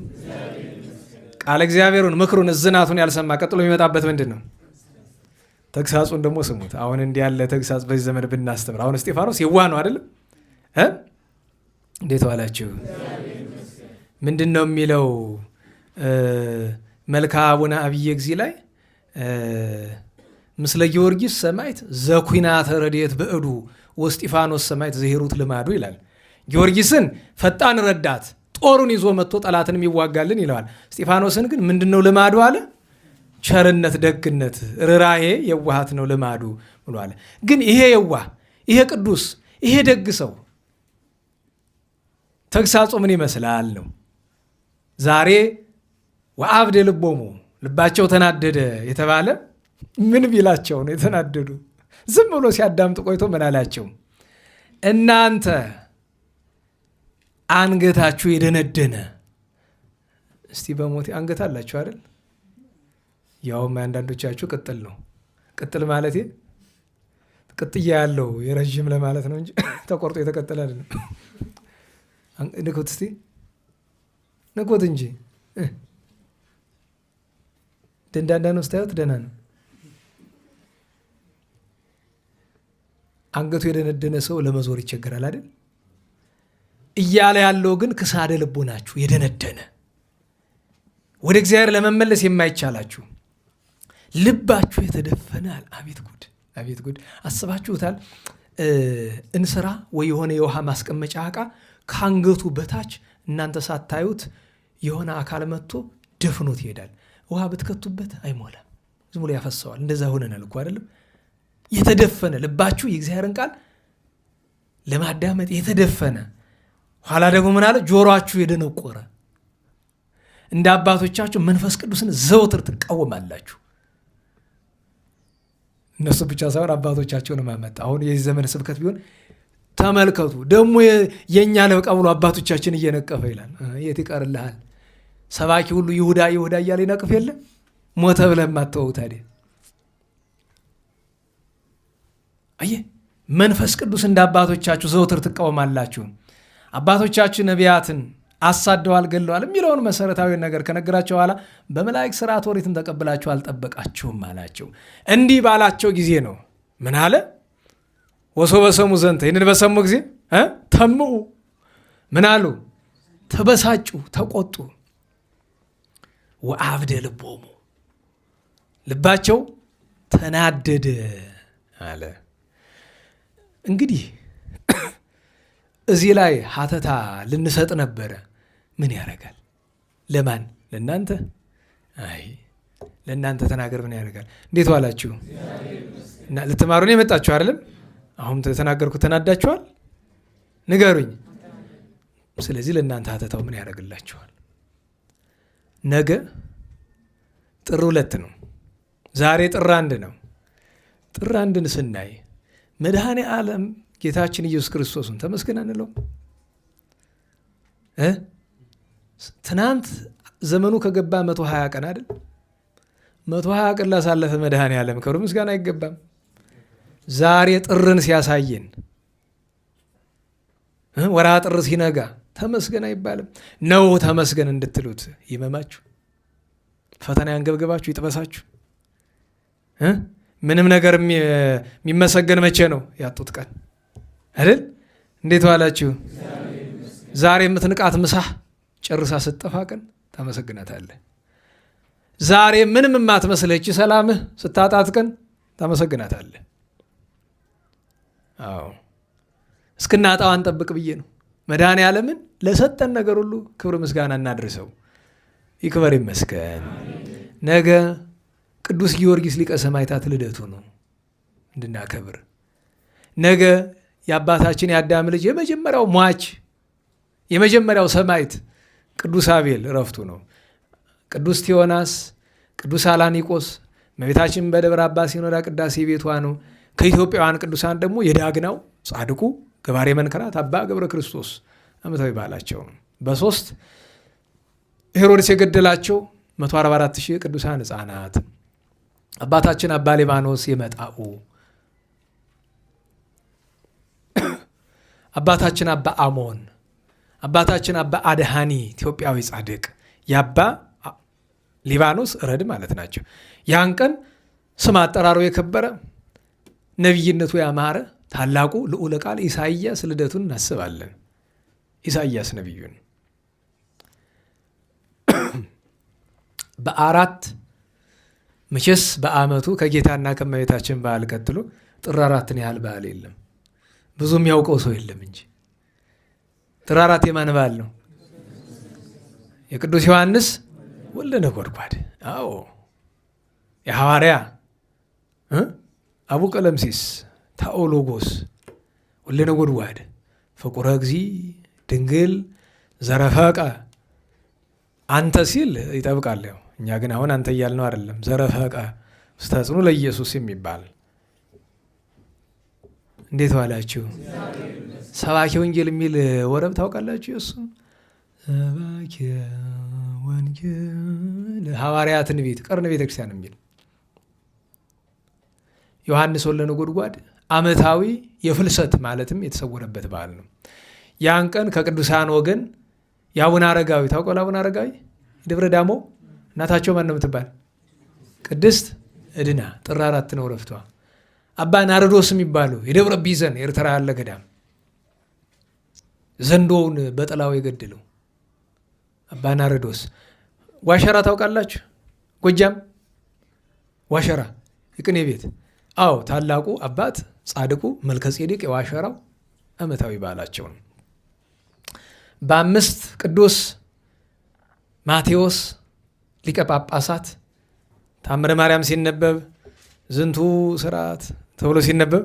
[SPEAKER 1] ቃለ እግዚአብሔሩን ምክሩን እዝናቱን ያልሰማ ቀጥሎ የሚመጣበት ምንድን ነው? ተግሳጹን ደግሞ ስሙት። አሁን እንዲህ ያለ ተግሳጽ በዚህ ዘመን ብናስተምር፣ አሁን እስጢፋኖስ የዋህ ነው አይደለም? እንዴት ዋላችሁ? ምንድን ነው የሚለው መልክአ አቡነ አብየ እግዚእ ላይ ምስለ ጊዮርጊስ ሰማዕት ዘኩናተ ረድኤት በእዱ ወእስጢፋኖስ ሰማዕት ዘሂሩት ልማዱ ይላል። ጊዮርጊስን ፈጣን ረዳት ጦሩን ይዞ መጥቶ ጠላትን የሚዋጋልን ይለዋል። እስጢፋኖስን ግን ምንድነው ልማዱ አለ? ቸርነት፣ ደግነት፣ ርራሄ፣ የዋሃት ነው ልማዱ ብሏል። ግን ይሄ የዋህ ይሄ ቅዱስ ይሄ ደግ ሰው ተግሳጹ ምን ይመስላል ነው። ዛሬ ወአብደ ልቦሙ ልባቸው ተናደደ የተባለ ምን ቢላቸው ነው የተናደዱ? ዝም ብሎ ሲያዳምጥ ቆይቶ ምን አላቸው? እናንተ አንገታችሁ የደነደነ። እስቲ በሞቴ አንገት አላችሁ አይደል? ያውም አንዳንዶቻችሁ ቅጥል ነው። ቅጥል ማለት ቅጥያ ያለው የረዥም ለማለት ነው እንጂ ተቆርጦ የተቀጠለ አይደለም። ንኩት እስቲ ንኩት እንጂ ደንዳና ነው ስታዩት ደህና ነው። አንገቱ የደነደነ ሰው ለመዞር ይቸገራል አይደል? እያለ ያለው ግን ክሳደ ልቦናችሁ የደነደነ ወደ እግዚአብሔር ለመመለስ የማይቻላችሁ ልባችሁ የተደፈነ። አቤት ጉድ አቤት ጉድ! አስባችሁታል? እንስራ ወይ የሆነ የውሃ ማስቀመጫ ዕቃ ከአንገቱ በታች እናንተ ሳታዩት የሆነ አካል መጥቶ ደፍኖት ይሄዳል። ውሃ ብትከቱበት አይሞላም፣ ዝም ብሎ ያፈሰዋል። እንደዛ ሆነናል እኮ አይደለም? የተደፈነ ልባችሁ የእግዚአብሔርን ቃል ለማዳመጥ የተደፈነ፣ ኋላ ደግሞ ምን አለ? ጆሮአችሁ የደነቆረ። እንደ አባቶቻችሁ መንፈስ ቅዱስን ዘወትር ትቃወማላችሁ። እነሱ ብቻ ሳይሆን አባቶቻቸውን ማመጣ። አሁን የዚህ ዘመን ስብከት ቢሆን ተመልከቱ። ደግሞ የእኛ ለበቃ ብሎ አባቶቻችን እየነቀፈ ይላል። የት ይቀርልሃል? ሰባኪ ሁሉ ይሁዳ ይሁዳ እያለ ይነቅፍ የለ? ሞተ ብለህ ማተወው ታዲያ። አየህ፣ መንፈስ ቅዱስ እንደ አባቶቻችሁ ዘውትር ትቃወማላችሁ። አባቶቻችን ነቢያትን አሳደዋል፣ ገለዋል የሚለውን መሰረታዊ ነገር ከነገራቸው በኋላ በመላእክት ሥርዓት ኦሪትን ተቀብላችሁ አልጠበቃችሁም አላቸው። እንዲህ ባላቸው ጊዜ ነው ምን አለ? ወሶ በሰሙ ዘንተ፣ ይህንን በሰሙ ጊዜ ተምኡ፣ ምን አሉ? ተበሳጩ፣ ተቆጡ። ወአብደ ልቦሙ፣ ልባቸው ተናደደ አለ። እንግዲህ እዚህ ላይ ሀተታ ልንሰጥ ነበረ። ምን ያደርጋል? ለማን? ለእናንተ? አይ ለእናንተ ተናገር። ምን ያደርጋል? እንዴት ዋላችሁ? ልትማሩ ነው የመጣችሁ አይደለም? አሁን ተናገርኩ፣ ተናዳችኋል? ንገሩኝ። ስለዚህ ለእናንተ ሀተታው ምን ያደርግላችኋል? ነገ ጥር 2 ነው። ዛሬ ጥር 1 ነው። ጥር 1ን ስናይ መድኃኔ ዓለም ጌታችን ኢየሱስ ክርስቶስን ተመስገን አንለው? ትናንት ዘመኑ ከገባ 120 ቀን አይደል? 120 ቀን ላሳለፈ መድኃኔ ዓለም ክብር ምስጋና አይገባም? ዛሬ ጥርን ሲያሳየን ወርሃ ጥር ሲነጋ ተመስገን አይባልም ነው? ተመስገን እንድትሉት ይመማችሁ፣ ፈተና ያንገብግባችሁ፣ ይጥበሳችሁ። ምንም ነገር የሚመሰገን መቼ ነው? ያጡት ቀን አይደል? እንዴት ዋላችሁ? ዛሬ የምትንቃት ምሳህ ጨርሳ ስትጠፋ ቀን ታመሰግናታለህ። ዛሬ ምንም የማትመስለች ሰላምህ ስታጣት ቀን ታመሰግናታለህ። አዎ እስክናጣው አንጠብቅ ብዬ ነው። መድኃኔ ዓለምን ለሰጠን ነገር ሁሉ ክብር ምስጋና እናድርሰው። ይክበር ይመስገን። ነገ ቅዱስ ጊዮርጊስ ሊቀ ሰማዕታት ልደቱ ነው እንድናከብር። ነገ የአባታችን የአዳም ልጅ የመጀመሪያው ሟች የመጀመሪያው ሰማዕት ቅዱስ አቤል እረፍቱ ነው። ቅዱስ ቴዎናስ፣ ቅዱስ አላኒቆስ እመቤታችን በደብረ አባ ሲኖዳ ቅዳሴ ቤቷ ነው። ከኢትዮጵያውያን ቅዱሳን ደግሞ የዳግናው ጻድቁ ገባሬ መንከራት አባ ገብረ ክርስቶስ ዓመታዊ በዓላቸው ነው። በ3 ሄሮድስ የገደላቸው 144,000 ቅዱሳን ሕፃናት፣ አባታችን አባ ሊባኖስ የመጣኡ፣ አባታችን አባ አሞን፣ አባታችን አባ አድሃኒ ኢትዮጵያዊ ጻድቅ የአባ ሊባኖስ ረድ ማለት ናቸው። ያን ቀን ስም አጠራሩ የከበረ ነቢይነቱ ያማረ ታላቁ ልዑለ ቃል ኢሳይያስ ልደቱን እናስባለን። ኢሳይያስ ነቢዩን በ4 መቼስ በዓመቱ ከጌታና ከእመቤታችን በዓል ቀጥሎ ጥር 4ን ያህል በዓል የለም። ብዙ የሚያውቀው ሰው የለም እንጂ ጥር 4 የማን በዓል ነው? የቅዱስ ዮሐንስ ወልደ ነጎድጓድ። አዎ የሐዋርያ አቡ ቀለምሲስ ታኦሎጎስ ወልደ ነጎድጓድ ፍቁረ እግዚእ ድንግል ዘረፈቀ አንተ ሲል ይጠብቃል። እኛ ግን አሁን አንተ እያልነው አይደለም። ዘረፈቀ ውስተ ጽኑ ለኢየሱስ የሚባል እንዴት ዋላችሁ? ሰባኪ ወንጌል የሚል ወረብ ታውቃላችሁ? የሱ ሰባኪ ወንጌል ሐዋርያት ትንቢት ቀርነ ቤተክርስቲያን የሚል ዮሐንስ ወልደ ነጎድጓድ ዓመታዊ የፍልሰት ማለትም የተሰወረበት በዓል ነው። ያን ቀን ከቅዱሳን ወገን የአቡነ አረጋዊ ታውቀው? አቡነ አረጋዊ ደብረ ዳሞ እናታቸው ማን ነው የምትባል? ቅድስት እድና ጥር 4 ነው ረፍቷ። አባ ናርዶስ የሚባሉ የደብረ ቢዘን ኤርትራ ያለ ገዳም ዘንዶውን በጥላው የገደለው አባ ናርዶስ። ዋሸራ ታውቃላችሁ? ጎጃም ዋሸራ የቅኔ ቤት። አዎ ታላቁ አባት ጻድቁ መልከጼዴቅ የዋሸራው ዓመታዊ በዓላቸው ነው። በ5 ቅዱስ ማቴዎስ ሊቀ ጳጳሳት ታምረ ማርያም ሲነበብ ዝንቱ ስርዓት ተብሎ ሲነበብ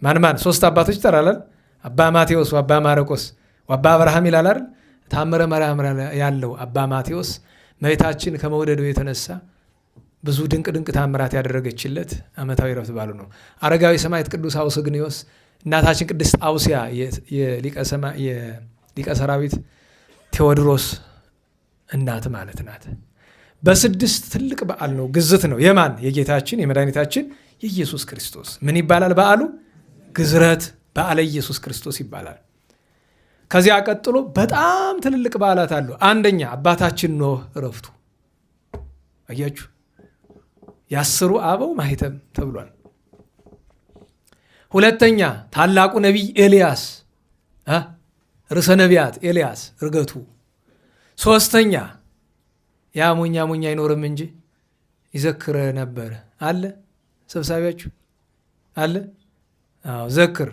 [SPEAKER 1] ማን 3 አባቶች ይጠራላል። አባ ማቴዎስ ወአባ ማርቆስ ወአባ አብርሃም ይላል አይደል? ታምረ ማርያም ያለው አባ ማቴዎስ እመቤታችን ከመውደዱ የተነሳ ብዙ ድንቅ ድንቅ ታምራት ያደረገችለት ዓመታዊ ረፍት በዓሉ ነው። አረጋዊ ሰማዕት ቅዱስ አውስግኒዮስ እናታችን ቅድስት አውስያ የሊቀ ሰራዊት ቴዎድሮስ እናት ማለት ናት። በ6 ትልቅ በዓል ነው። ግዝት ነው። የማን? የጌታችን የመድኃኒታችን የኢየሱስ ክርስቶስ ምን ይባላል በዓሉ? ግዝረት በዓለ ኢየሱስ ክርስቶስ ይባላል። ከዚያ ቀጥሎ በጣም ትልልቅ በዓላት አሉ። አንደኛ አባታችን ኖህ ዕረፍቱ። አያችሁ፣ የ10ሩ አበው ማኅተም ተብሏል። ሁለተኛ ታላቁ ነቢይ ኤልያስ ርዕሰ ነቢያት ኤልያስ ዕርገቱ። ሶስተኛ ያ ሞኛ አይኖርም እንጂ ይዘክረ ነበር አለ ሰብሳቢያችሁ አለ። አዎ ዘክር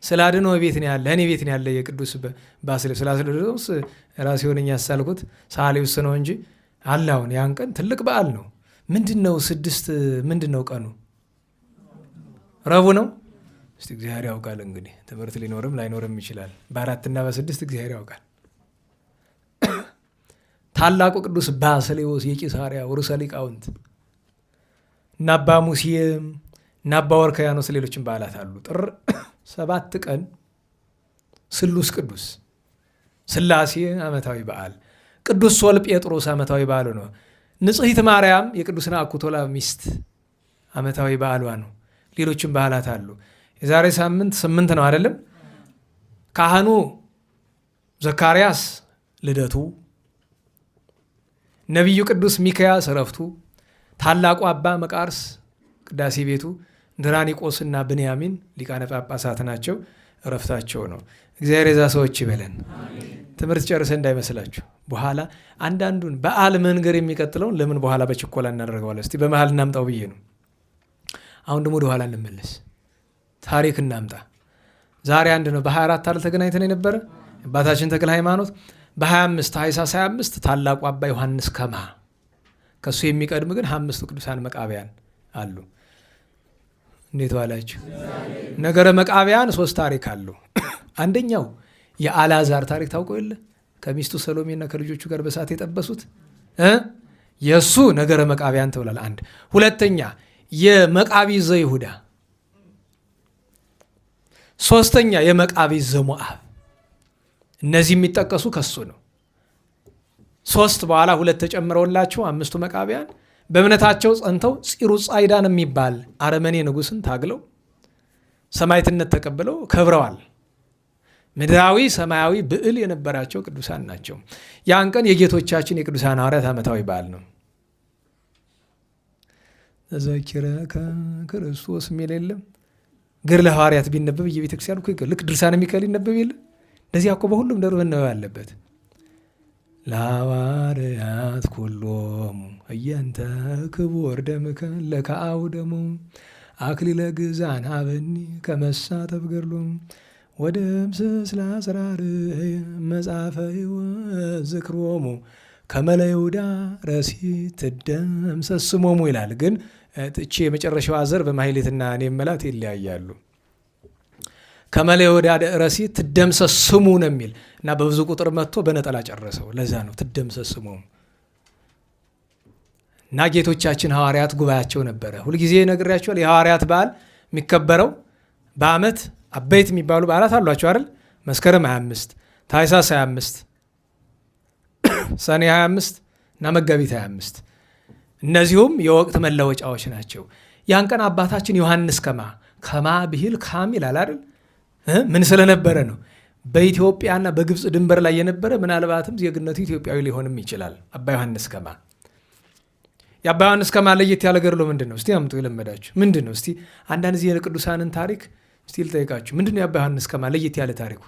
[SPEAKER 1] ስላድኖ ቤት ነው ያለ፣ እኔ ቤት ነው ያለ። የቅዱስ ባስልዮስ ስላስልዮስ ራሴ ሆነኝ ያሳልኩት ሳሌውስ ነው እንጂ አለ። አሁን ያን ቀን ትልቅ በዓል ነው። ምንድነው? 6 ምንድነው ቀኑ? ረቡዕ ነው። እስቲ እግዚአብሔር ያውቃል። እንግዲህ ትምህርት ሊኖርም ላይኖርም ይችላል። በ4 እና በ6 እግዚአብሔር ያውቃል። ታላቁ ቅዱስ ባስልዮስ የቂሳርያው ርዕሰ ሊቃውንት እና አባ ሙሴም እና አባ ወርካያኖስ ሌሎችም በዓላት አሉ። ጥር 7 ቀን ስሉስ ቅዱስ ሥላሴ ዓመታዊ በዓል፣ ቅዱስ ሶል ጴጥሮስ ዓመታዊ በዓሉ ነው። ንጽሕት ማርያም የቅዱስ ናኩቶላ ሚስት ዓመታዊ በዓሏ ነው። ሌሎችም በዓላት አሉ። የዛሬ ሳምንት 8 ነው አይደለም? ካህኑ ዘካርያስ ልደቱ፣ ነቢዩ ቅዱስ ሚክያስ ዕረፍቱ፣ ታላቁ አባ መቃርስ ቅዳሴ ቤቱ፣ ድራኒቆስና ብንያሚን ሊቃነ ጳጳሳት ናቸው። ዕረፍታቸው ነው። እግዚአብሔር የዛ ሰዎች ይበለን። ትምህርት ጨርሰ እንዳይመስላችሁ። በኋላ አንዳንዱን በዓል መንገር የሚቀጥለውን ለምን በኋላ በችኮላ እናደርገዋለን? እስቲ በመሃል እናምጣው ብዬ ነው። አሁን ደግሞ ወደ ኋላ እንመለስ፣ ታሪክ እናምጣ። ዛሬ አንድ ነው። በ24 አይደል ተገናኝተን የነበረ አባታችን ተክለ ሃይማኖት፣ በ25 ታኅሳስ 25 ታላቁ አባ ዮሐንስ ከማ፣ ከሱ የሚቀድም ግን 5ቱ ቅዱሳን መቃብያን አሉ። እንዴት ዋላችሁ? ነገረ መቃብያን 3 ታሪክ አሉ። አንደኛው የአልዓዛር ታሪክ ታውቀው የለ? ከሚስቱ ሰሎሜና ከልጆቹ ጋር በሳት የጠበሱት የእሱ ነገረ መቃብያን ተብሏል። አንድ። ሁለተኛ የመቃቢ ዘይሁዳ፣ ሶስተኛ የመቃቢ ዘሞአብ። እነዚህ የሚጠቀሱ ከሱ ነው። 3 በኋላ 2 ተጨምረውላቸው 5ቱ መቃብያን በእምነታቸው ጸንተው ፂሩ ጻይዳን የሚባል አረመኔ ንጉሥን ታግለው ሰማዕትነት ተቀብለው ከብረዋል። ምድራዊ ሰማያዊ ብዕል የነበራቸው ቅዱሳን ናቸው። ያን ቀን የጌቶቻችን የቅዱሳን ሐዋርያት ዓመታዊ በዓል ነው። ተዘኪረከ ክርስቶስ የሚል የለም? ገድለ ሐዋርያት ቢነበብ የቤተክርስቲያኑ ልክ ድርሳነ ሚካኤል ይነበብ የለ? እንደዚያ እኮ በሁሉም ደሩ መነበብ አለበት። ለሐዋርያት ኩሎሙ እየንተ ክቡር ደምከ ለከአው ደሙ አክሊለ ግዛን ሀበኒ ከመሳተፍ ገድሎም ወደምስስ ለአስራር መጽሐፈ ዝክሮሙ ከመለይሁዳ ረሲት ትደምሰስሞሙ ይላል። ግን እቺ የመጨረሻዋ ዘር በማሕሌትና እኔ መላት ይለያያሉ። ከመለይሁዳ ረሲት ትደምሰስሙ ነው የሚል እና በብዙ ቁጥር መጥቶ በነጠላ ጨረሰው። ለዛ ነው ትደምሰስሞሙ። እና ጌቶቻችን ሐዋርያት ጉባኤያቸው ነበረ። ሁልጊዜ ነግሬያቸዋል። የሐዋርያት በዓል የሚከበረው በዓመት አበይት የሚባሉ በዓላት አሏቸው አይደል? መስከረም 25፣ ታኅሳስ 25፣ ሰኔ 25 እና መጋቢት 25። እነዚሁም የወቅት መለወጫዎች ናቸው። ያን ቀን አባታችን ዮሐንስ ከማ ብሂል ካም ይላል አይደል? ምን ስለነበረ ነው? በኢትዮጵያና በግብፅ ድንበር ላይ የነበረ ምናልባትም ዜግነቱ ኢትዮጵያዊ ሊሆንም ይችላል። አባ ዮሐንስ ከማ። የአባ ዮሐንስ ከማ ለየት ያለ ገድሎ ምንድን ነው? እስቲ አምጡ የለመዳችሁ ምንድን ነው? እስቲ አንዳንድ ጊዜ የቅዱሳንን ታሪክ እስቲ ልጠይቃችሁ። ምንድን ነው የአባ ዮሐንስ ከማ ለየት ያለ ታሪኩ?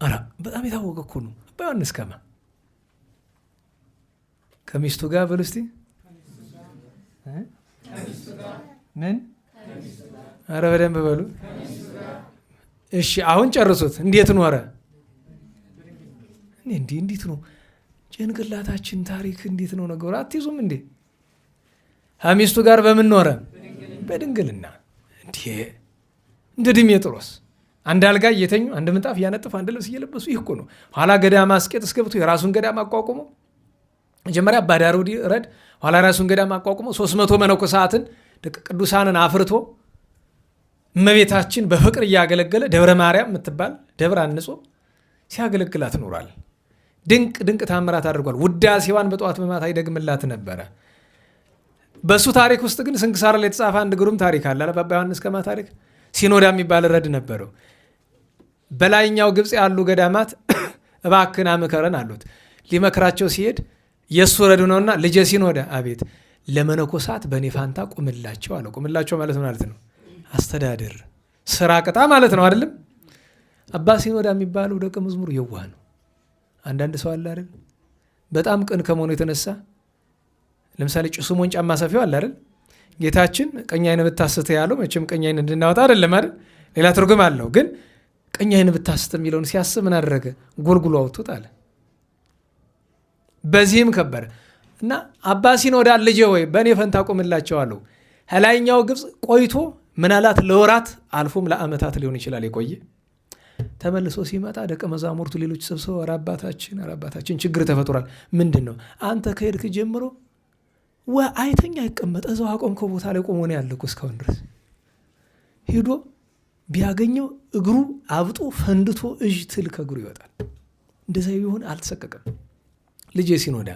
[SPEAKER 1] ኧረ በጣም የታወቀ እኮ ነው። አባ ዮሐንስ ከማ ከሚስቱ ጋር በሉ እስቲ ምን? ኧረ በደንብ በሉ። እሺ አሁን ጨርሱት። እንዴት ኖረ? እንዴት ነው ጭንቅላታችን ታሪክ እንዴት ነው ነገሩ? አትይዙም እንዴ? ከሚስቱ ጋር በምን ኖረ? በድንግልና። እንደ ዲሜጥሮስ አንድ አልጋ እየተኙ አንድ ምንጣፍ እያነጠፉ አንድ ልብስ እየለበሱ። ይህ እኮ ነው። ኋላ ገዳም አስቄጥስ ገብቶ የራሱን ገዳም አቋቁሞ መጀመሪያ አባ ዳሩዲ ረድ፣ ኋላ ራሱን ገዳም አቋቁሞ 300 መነኮሳትን ቅዱሳንን አፍርቶ እመቤታችን በፍቅር እያገለገለ ደብረ ማርያም የምትባል ደብር አንጾ ሲያገለግላት ኖሯል። ድንቅ ድንቅ ታምራት አድርጓል። ውዳሴዋን በጠዋት በማታ ይደግምላት ነበረ። በሱ ታሪክ ውስጥ ግን ስንክሳር ላይ የተጻፈ አንድ ግሩም ታሪክ አለ። አባ ዮሐንስ ከማ ታሪክ ሲኖዳ የሚባል ረድ ነበረው። በላይኛው ግብፅ ያሉ ገዳማት እባክን አምከረን አሉት። ሊመክራቸው ሲሄድ የእሱ ረዱ ነውና ልጄ ሲኖዳ አቤት ለመነኮሳት በእኔ ፋንታ ቁምላቸው አለ። ቁምላቸው ማለት ነው አስተዳደር ስራ ቅጣ ማለት ነው አይደለም። አባ ሲኖዳ የሚባለው ደቀ መዝሙር የዋህ ነው። አንዳንድ ሰው አለ አይደል በጣም ቅን ከመሆኑ የተነሳ ለምሳሌ ጭሱሞን ጫማ ሰፊው አለ አይደል ጌታችን ቀኝ ዓይን ብታስት ያለው መቼም ቀኝ ዓይን እንድናወጣ አይደለም አይደል ሌላ ትርጉም አለው። ግን ቀኝ ዓይን ብታስት የሚለውን ሲያስብ ምን አደረገ? ጎልጉሎ አውጥቶት አለ። በዚህም ከበረ እና አባ ሲኖዳ ልጄ ወይ በእኔ ፈንታ ቁምላቸው አለው። ከላይኛው ግብፅ ቆይቶ ምናላት ለወራት አልፎም ለዓመታት ሊሆን ይችላል የቆየ። ተመልሶ ሲመጣ ደቀ መዛሙርቱ ሌሎች ሰብስበው ኧረ አባታችን ችግር ተፈጥሯል። ምንድን ነው? አንተ ከሄድክ ጀምሮ አይተኛ አይቀመጥ እዛው አቆምከው ቦታ ላይ ቆሞ ነው ያለኩ እስካሁን ድረስ። ሄዶ ቢያገኘው እግሩ አብጦ ፈንድቶ እጅ ትል ከእግሩ ይወጣል። እንደዛ ይሆን አልተሰቀቀም። ልጄ ሲኖዳ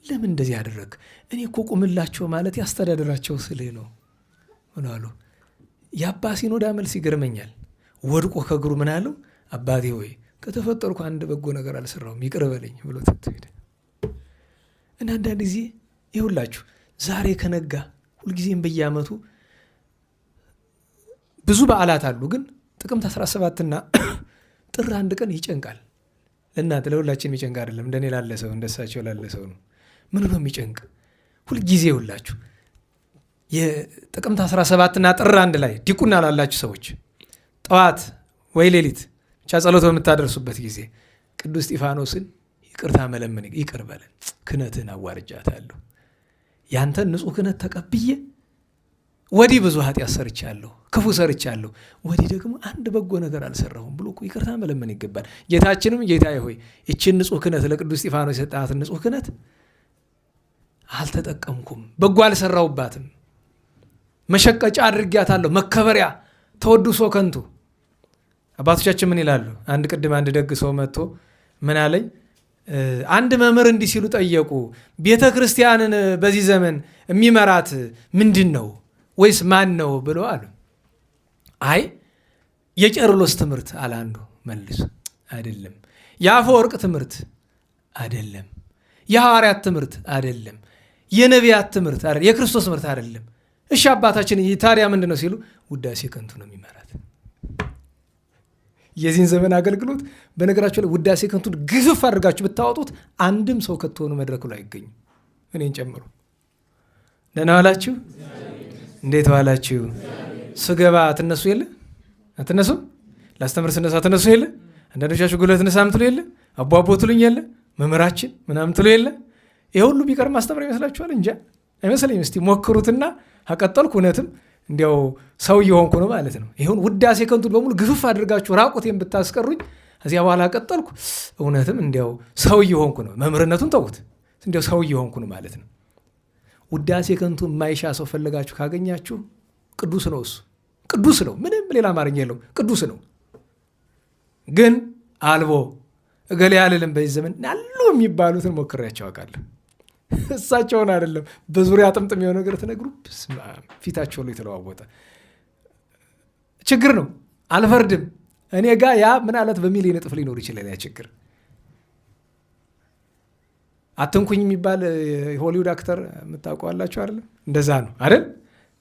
[SPEAKER 1] ለምን እንደዚህ ያደረግ? እኔ እኮ ቁምላቸው ማለት ያስተዳደራቸው ስልህ ነው አሉ። የአባ ሲኖዳ መልስ ይገርመኛል። ወድቆ ከእግሩ ምን አለው? አባቴ ሆይ ከተፈጠርኩ አንድ በጎ ነገር አልሰራሁም ይቅር በለኝ ብሎ ሄደ። እና አንዳንድ ጊዜ ይሁላችሁ ዛሬ ከነጋ ሁልጊዜም በየዓመቱ ብዙ በዓላት አሉ። ግን ጥቅምት 17ና ጥር 1 ቀን ይጨንቃል። ለእናንተ ለሁላችን የሚጨንቅ አይደለም። እንደኔ ላለ ሰው እንደሳቸው ላለ ሰው ነው። ምን ነው የሚጨንቅ? ሁልጊዜ ይሁላችሁ የጥቅምት 17ና ጥር 1 ላይ ዲቁና ላላችሁ ሰዎች ጠዋት ወይ ሌሊት ብቻ ጸሎት በምታደርሱበት ጊዜ ቅዱስ እስጢፋኖስን ይቅርታ መለመን ይቅር በለን ክህነትህን አዋርጃታለሁ ያንተን ንጹሕ ክህነት ተቀብዬ ወዲህ ብዙ ኃጢአት ሰርቻለሁ ክፉ ሰርቻለሁ ወዲህ ደግሞ አንድ በጎ ነገር አልሰራሁም ብሎ ይቅርታ መለመን ይገባል። ጌታችንም ጌታዬ ሆይ ይችን ንጹሕ ክህነት ለቅዱስ እስጢፋኖስ የሰጣትን ንጹሕ ክህነት አልተጠቀምኩም፣ በጎ አልሰራሁባትም፣ መሸቀጫ አድርጊያታለሁ፣ መከበሪያ ተወድሶ ከንቱ። አባቶቻችን ምን ይላሉ? አንድ ቅድም አንድ ደግ ሰው መጥቶ ምን አለኝ፣ አንድ መምህር እንዲህ ሲሉ ጠየቁ፣ ቤተ ክርስቲያንን በዚህ ዘመን የሚመራት ምንድን ነው ወይስ ማን ነው ብሎ አሉ። አይ የቄርሎስ ትምህርት አለ አንዱ መልሶ፣ አይደለም። የአፈወርቅ ትምህርት አይደለም። የሐዋርያት ትምህርት አይደለም። የነቢያት ትምህርት አይደለም። የክርስቶስ ትምህርት አይደለም። እሺ አባታችን ታዲያ ምንድን ነው ሲሉ፣ ውዳሴ ከንቱ ነው የሚመራት። የዚህን ዘመን አገልግሎት በነገራቸው ላይ ውዳሴ ከንቱን ግፍፍ አድርጋችሁ ብታወጡት አንድም ሰው ከትሆኑ መድረኩ ላይ አይገኙም፣ እኔን ጨምሮ። ደህና ዋላችሁ? እንዴት ዋላችሁ? ስገባ ትነሱ የለ አትነሱም? ላስተምር ስነሳ ትነሱ የለ? አንዳንዶቻችሁ ጉልበት ነሳ ምትሉ የለ? አቧቦ ትሉኝ የለ? መምህራችን ምናምን ትሉ የለ? ይሄ ሁሉ ቢቀር ማስተምር ይመስላችኋል? እንጃ አይመስለኝም። እስቲ ሞክሩትና አቀጠልኩ እውነትም እንዲያው ሰው እየሆንኩ ነው ማለት ነው። ይሁን ውዳሴ ከንቱን በሙሉ ግፍፍ አድርጋችሁ ራቁቴን ብታስቀሩኝ እዚያ በኋላ ቀጠልኩ እውነትም እንዲያው ሰው እየሆንኩ ነው። መምህርነቱን ተውት፣ እንዲያው ሰው እየሆንኩ ነው ማለት ነው። ውዳሴ ከንቱን የማይሻ ሰው ፈልጋችሁ ካገኛችሁ ቅዱስ ነው፣ እሱ ቅዱስ ነው። ምንም ሌላ አማርኛ የለውም፣ ቅዱስ ነው። ግን አልቦ እገሌ ያልልም በዚህ ዘመን አሉ የሚባሉትን ሞክሬያቸው አውቃለሁ። እሳቸውን አይደለም በዙሪያ ጥምጥም የሆነ ነገር ተነግሩ ፊታቸው ላይ የተለዋወጠ ችግር ነው። አልፈርድም። እኔ ጋ ያ ምን አለት በሚሊዮን እጥፍ ሊኖር ይችላል ያ ችግር። አትንኩኝ የሚባል ሆሊውድ አክተር የምታውቀዋላችሁ አይደለም? እንደዛ ነው አይደል?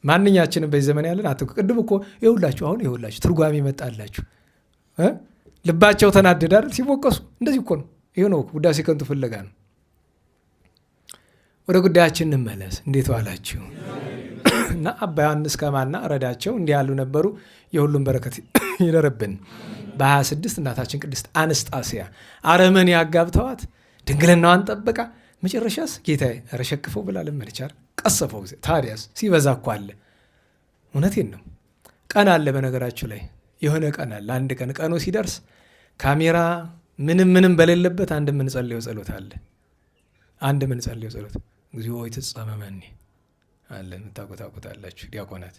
[SPEAKER 1] ማንኛችንም በዚህ ዘመን ያለን አትንኩ። ቅድም እኮ ይኸውላችሁ አሁን ይኸውላችሁ ትርጓሜ መጣላችሁ። ልባቸው ተናደደ አይደል ሲወቀሱ? እንደዚህ እኮ ነው። ይሄ ነው ውዳሴ ከንቱ ፍለጋ ነው። ወደ ጉዳያችን እንመለስ። እንዴት ዋላችሁ? እና አባ ዮሐንስ ከማና ረዳቸው እንዲህ ያሉ ነበሩ። የሁሉም በረከት ይደርብን። በ26 እናታችን ቅድስት አንስጣስያ አረመኔ አጋብተዋት ድንግልናዋን ጠበቃ መጨረሻስ ጌታዬ ኧረ ሸክፈው ብላ ለመነቻር ቀሰፈው። ታዲያስ ሲበዛ እኮ አለ። እውነቴን ነው። ቀን አለ በነገራችሁ ላይ የሆነ ቀን አለ። አንድ ቀን ቀኑ ሲደርስ ካሜራ ምንም በሌለበት አንድ የምንጸልየው ጸሎት አለ። አንድ የምንጸልየው ጸሎት እግዚኦ ይትጸመመኒ አለ። የምታቆጣቁታላችሁ ዲያቆናት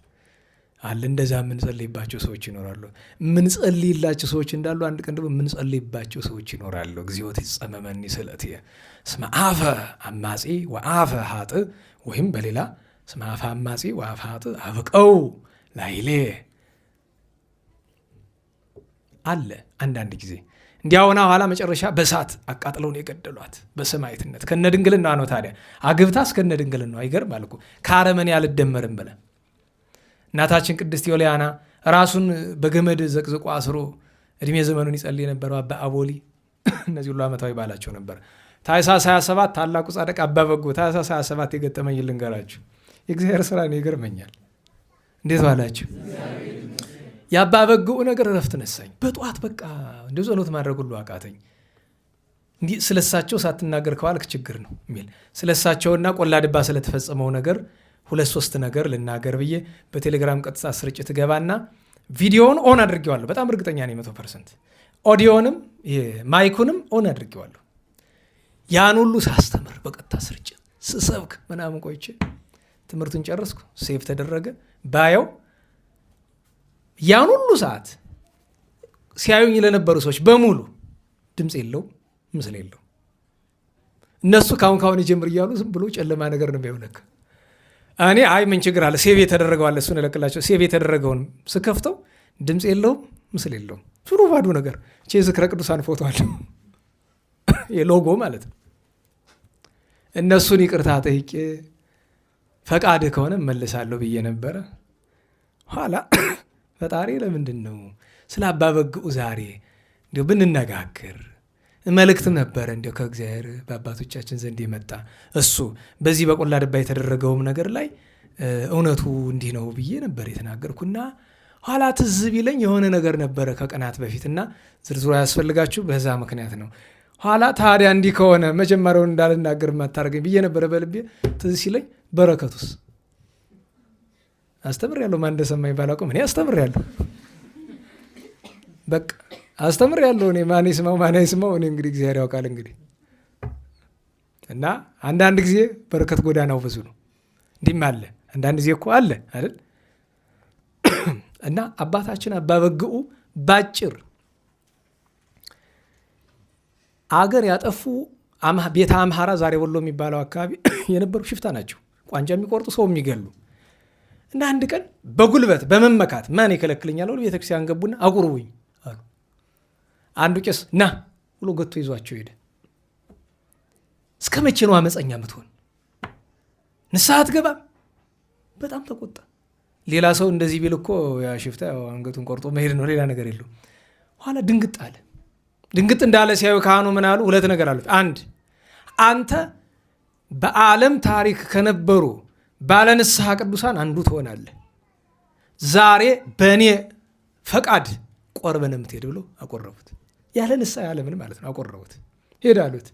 [SPEAKER 1] አለ። እንደዛ የምንጸልይባቸው ሰዎች ይኖራሉ። የምንጸልይላቸው ሰዎች እንዳሉ አንድ ቀን ደግሞ የምንጸልይባቸው ሰዎች ይኖራሉ። እግዚኦ ይትጸመመኒ ስእለትየ እስመ አፈ አማጺ ወአፈ ኃጥእ፣ ወይም በሌላ እስመ አፈ አማጺ ወአፈ ኃጥእ አብቀው ላይሌ። አለ አንዳንድ ጊዜ እንዲያውና ኋላ መጨረሻ በእሳት አቃጥለውን የገደሏት በሰማዕትነት ከነድንግልና ነው። ታዲያ አግብታ እስከነድንግልና አይገርም አልኩ። ከአረመኔ አልደመርም ብለ እናታችን ቅድስት ዮልያና ራሱን በገመድ ዘቅዝቆ አስሮ እድሜ ዘመኑን ይጸልይ የነበረው አባ አቦሊ እነዚህ ሁሉ ዓመታዊ ባላቸው ነበር። ታኅሳስ 27 ታላቁ ጻድቅ አባ በጉ ታኅሳስ 27 የገጠመኝ ልንገራችሁ። የእግዚአብሔር ስራ ነው፣ ይገርመኛል። እንዴት ዋላችሁ? የአባ በጉ ነገር እረፍት ነሳኝ። በጠዋት በቃ እንደ ጸሎት ማድረግ ሁሉ አቃተኝ። እንዲህ ስለሳቸው ሳትናገር ከዋልክ ችግር ነው የሚል ስለሳቸውና ቆላ ድባ ስለተፈጸመው ነገር 2-3 ነገር ልናገር ብዬ በቴሌግራም ቀጥታ ስርጭት ገባና ቪዲዮውን ኦን አድርጌዋለሁ። በጣም እርግጠኛ ነኝ 100%። ኦዲዮንም ማይኩንም ኦን አድርጌዋለሁ። ያን ሁሉ ሳስተምር በቀጥታ ስርጭት ስሰብክ ምናምን ቆይቼ ትምህርቱን ጨረስኩ። ሴቭ ተደረገ። ባየው ያን ሁሉ ሰዓት ሲያዩኝ ለነበሩ ሰዎች በሙሉ ድምፅ የለው ምስል የለው። እነሱ ካሁን ይጀምር እያሉ ዝም ብሎ ጨለማ ነገር ነው የሚያውለክ። እኔ አይ ምን ችግር አለ ሴቭ የተደረገው አለ እሱን እለቅላቸው። ሴቭ የተደረገውን ስከፍተው ድምፅ የለውም ምስል የለውም። ሱሩ ባዶ ነገር ዝክረ ቅዱሳን ፎቶ አለው የሎጎ ማለት ነው። እነሱን ይቅርታ ጠይቄ ፈቃድ ከሆነ መልሳለሁ ብዬ ነበረ። ኋላ ፈጣሪ ለምንድን ነው ስለ አባ በግዑ ዛሬ እንዲያው ብንነጋገር መልእክትም ነበረ እንዲያው ከእግዚአብሔር በአባቶቻችን ዘንድ የመጣ እሱ በዚህ በቆላ ድባ የተደረገውም ነገር ላይ እውነቱ እንዲህ ነው ብዬ ነበር የተናገርኩና ኋላ ትዝ ቢለኝ የሆነ ነገር ነበረ ከቀናት በፊትና ዝርዝሩ ያስፈልጋችሁ በዛ ምክንያት ነው። ኋላ ታዲያ እንዲህ ከሆነ መጀመሪያውን እንዳልናገር ማታረገኝ ብዬ ነበረ በልቤ። ትዝ ሲለኝ በረከቱስ አስተምሬያለሁ። ማን እንደሰማኝ ባላውቅም እኔ አስተምሬያለሁ። በቃ አስተምሬያለሁ። እኔ ማን ይስማው ማን አይስማው እኔ እንግዲህ እግዚአብሔር ያውቃል። እንግዲህ እና አንዳንድ ጊዜ በረከት ጎዳናው ብዙ ነው። እንዲህም አለ አንዳንድ ጊዜ እኮ አለ አይደል? እና አባታችን አባ በግዑ ባጭር አገር ያጠፉ ቤተ አምሃራ ዛሬ ወሎ የሚባለው አካባቢ የነበሩ ሽፍታ ናቸው። ቋንጃ የሚቆርጡ ሰው የሚገሉ እና አንድ ቀን በጉልበት በመመካት ማን ይከለክለኛል ብለው ቤተክርስቲያን ገቡና አቁርቡኝ አሉ። አንዱ ቄስ ና ብሎ ገቶ ይዟቸው ሄደ። እስከ መቼ ነው አመፀኛ የምትሆን? ንስሐ አትገባም? በጣም ተቆጣ። ሌላ ሰው እንደዚህ ቢል እኮ ያ ሽፍታ አንገቱን ቆርጦ መሄድ ነው፣ ሌላ ነገር የለው። ኋላ ድንግጥ አለ። ድንግጥ እንዳለ ሲያዩ ካህኑ ምን አሉ? ሁለት ነገር አሉት። አንድ አንተ በዓለም ታሪክ ከነበሩ ባለንስሐ ቅዱሳን አንዱ ትሆናለህ። ዛሬ በእኔ ፈቃድ ቆርበን የምትሄድ ብሎ አቆረቡት። ያለ ንስሐ ያለ ምን ማለት ነው? አቆረቡት። ሄዳሉት።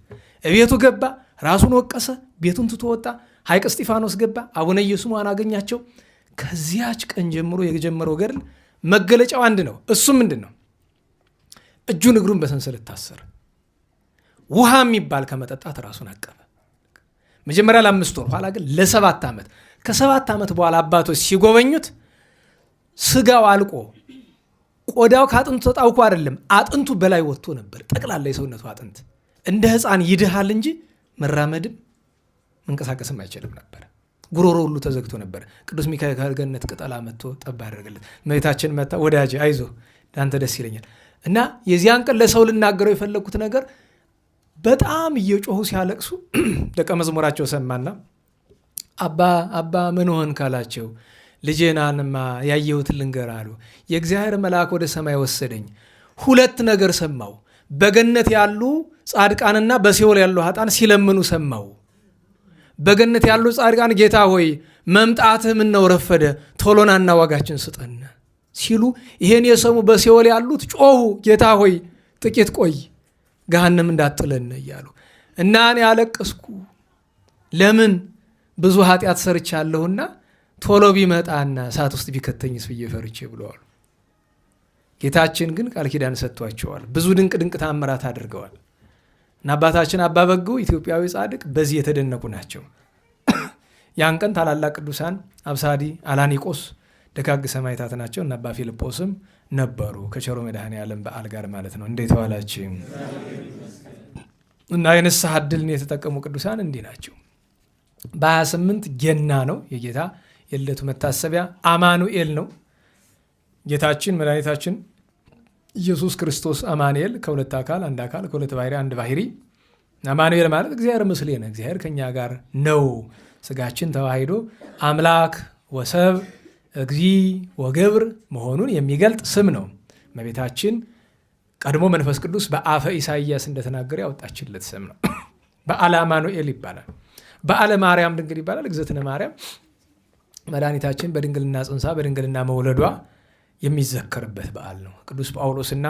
[SPEAKER 1] እቤቱ ገባ፣ ራሱን ወቀሰ፣ ቤቱን ትቶ ወጣ። ሐይቅ እስጢፋኖስ ገባ፣ አቡነ ኢየሱስን አገኛቸው። ከዚያች ቀን ጀምሮ የጀመረው ገድል መገለጫው አንድ ነው። እሱም ምንድን ነው? እጁን እግሩን በሰንሰለት ታሰረ። ውሃ የሚባል ከመጠጣት ራሱን አቀበ። መጀመሪያ ለ5 ወር፣ ኋላ ግን ለ7 ዓመት። ከ7 ዓመት በኋላ አባቶች ሲጎበኙት ስጋው አልቆ ቆዳው ከአጥንቱ ተጣውኮ አይደለም፣ አጥንቱ በላይ ወጥቶ ነበር። ጠቅላላ የሰውነቱ አጥንት እንደ ሕፃን ይድሃል እንጂ መራመድም መንቀሳቀስም አይችልም ነበር። ጉሮሮ ሁሉ ተዘግቶ ነበር። ቅዱስ ሚካኤል ከገነት ቅጠላ መጥቶ ጠባ ያደረገለት። እመቤታችን መጣ፣ ወዳጅ አይዞ አንተ ደስ ይለኛል። እና የዚያን ቀን ለሰው ልናገረው የፈለግኩት ነገር በጣም እየጮሁ ሲያለቅሱ ደቀ መዝሙራቸው ሰማና አባ ምን ሆን ካላቸው ልጄናንማ ያየሁትን ልንገር አሉ። የእግዚአብሔር መልአክ ወደ ሰማይ ወሰደኝ። 2 ነገር ሰማው። በገነት ያሉ ጻድቃንና በሲኦል ያሉ ኃጥአን ሲለምኑ ሰማው። በገነት ያሉ ጻድቃን ጌታ ሆይ መምጣትህ ምነው ረፈደ፣ ቶሎናና ዋጋችን ስጠን ሲሉ፣ ይሄን የሰሙ በሲኦል ያሉት ጮሁ፣ ጌታ ሆይ ጥቂት ቆይ ገሃነም እንዳጥለን እያሉ። እና እኔ ያለቀስኩ ለምን ብዙ ኃጢአት ሰርቻለሁና ቶሎ ቢመጣና እሳት ውስጥ ቢከተኝስ ብዬ ፈርቼ ብለዋል። ጌታችን ግን ቃል ኪዳን ሰጥቷቸዋል። ብዙ ድንቅ ድንቅ ታምራት አድርገዋል። እና አባታችን አባ በግዑ ኢትዮጵያዊ ጻድቅ በዚህ የተደነቁ ናቸው። ያን ቀን ታላላቅ ቅዱሳን አብሳዲ፣ አላኒቆስ ደጋግ ሰማዕታት ናቸው። እና አባ ፊልጶስም ነበሩ ከቸሮ መድኃኔዓለም በዓል ጋር ማለት ነው። እንዴት ዋላችሁ? እና የንስሐ ዕድልን የተጠቀሙ ቅዱሳን እንዲህ ናቸው። በ28 ገና ነው የጌታ የልደቱ መታሰቢያ። አማኑኤል ነው ጌታችን መድኃኒታችን ኢየሱስ ክርስቶስ አማኑኤል ከሁለት አካል አንድ አካል ከሁለት ባህሪ አንድ ባህሪ። አማኑኤል ማለት እግዚአብሔር ምስሌነ እግዚአብሔር ከኛ ጋር ነው፣ ስጋችን ተዋሂዶ አምላክ ወሰብ እግዚ ወገብር መሆኑን የሚገልጥ ስም ነው። እመቤታችን ቀድሞ መንፈስ ቅዱስ በአፈ ኢሳይያስ እንደተናገረ ያወጣችለት ስም ነው። በዓለ አማኑኤል ይባላል። በዓለ ማርያም ድንግል ይባላል። እግዝእትነ ማርያም መድኃኒታችን በድንግልና ጽንሳ በድንግልና መውለዷ የሚዘከርበት በዓል ነው። ቅዱስ ጳውሎስና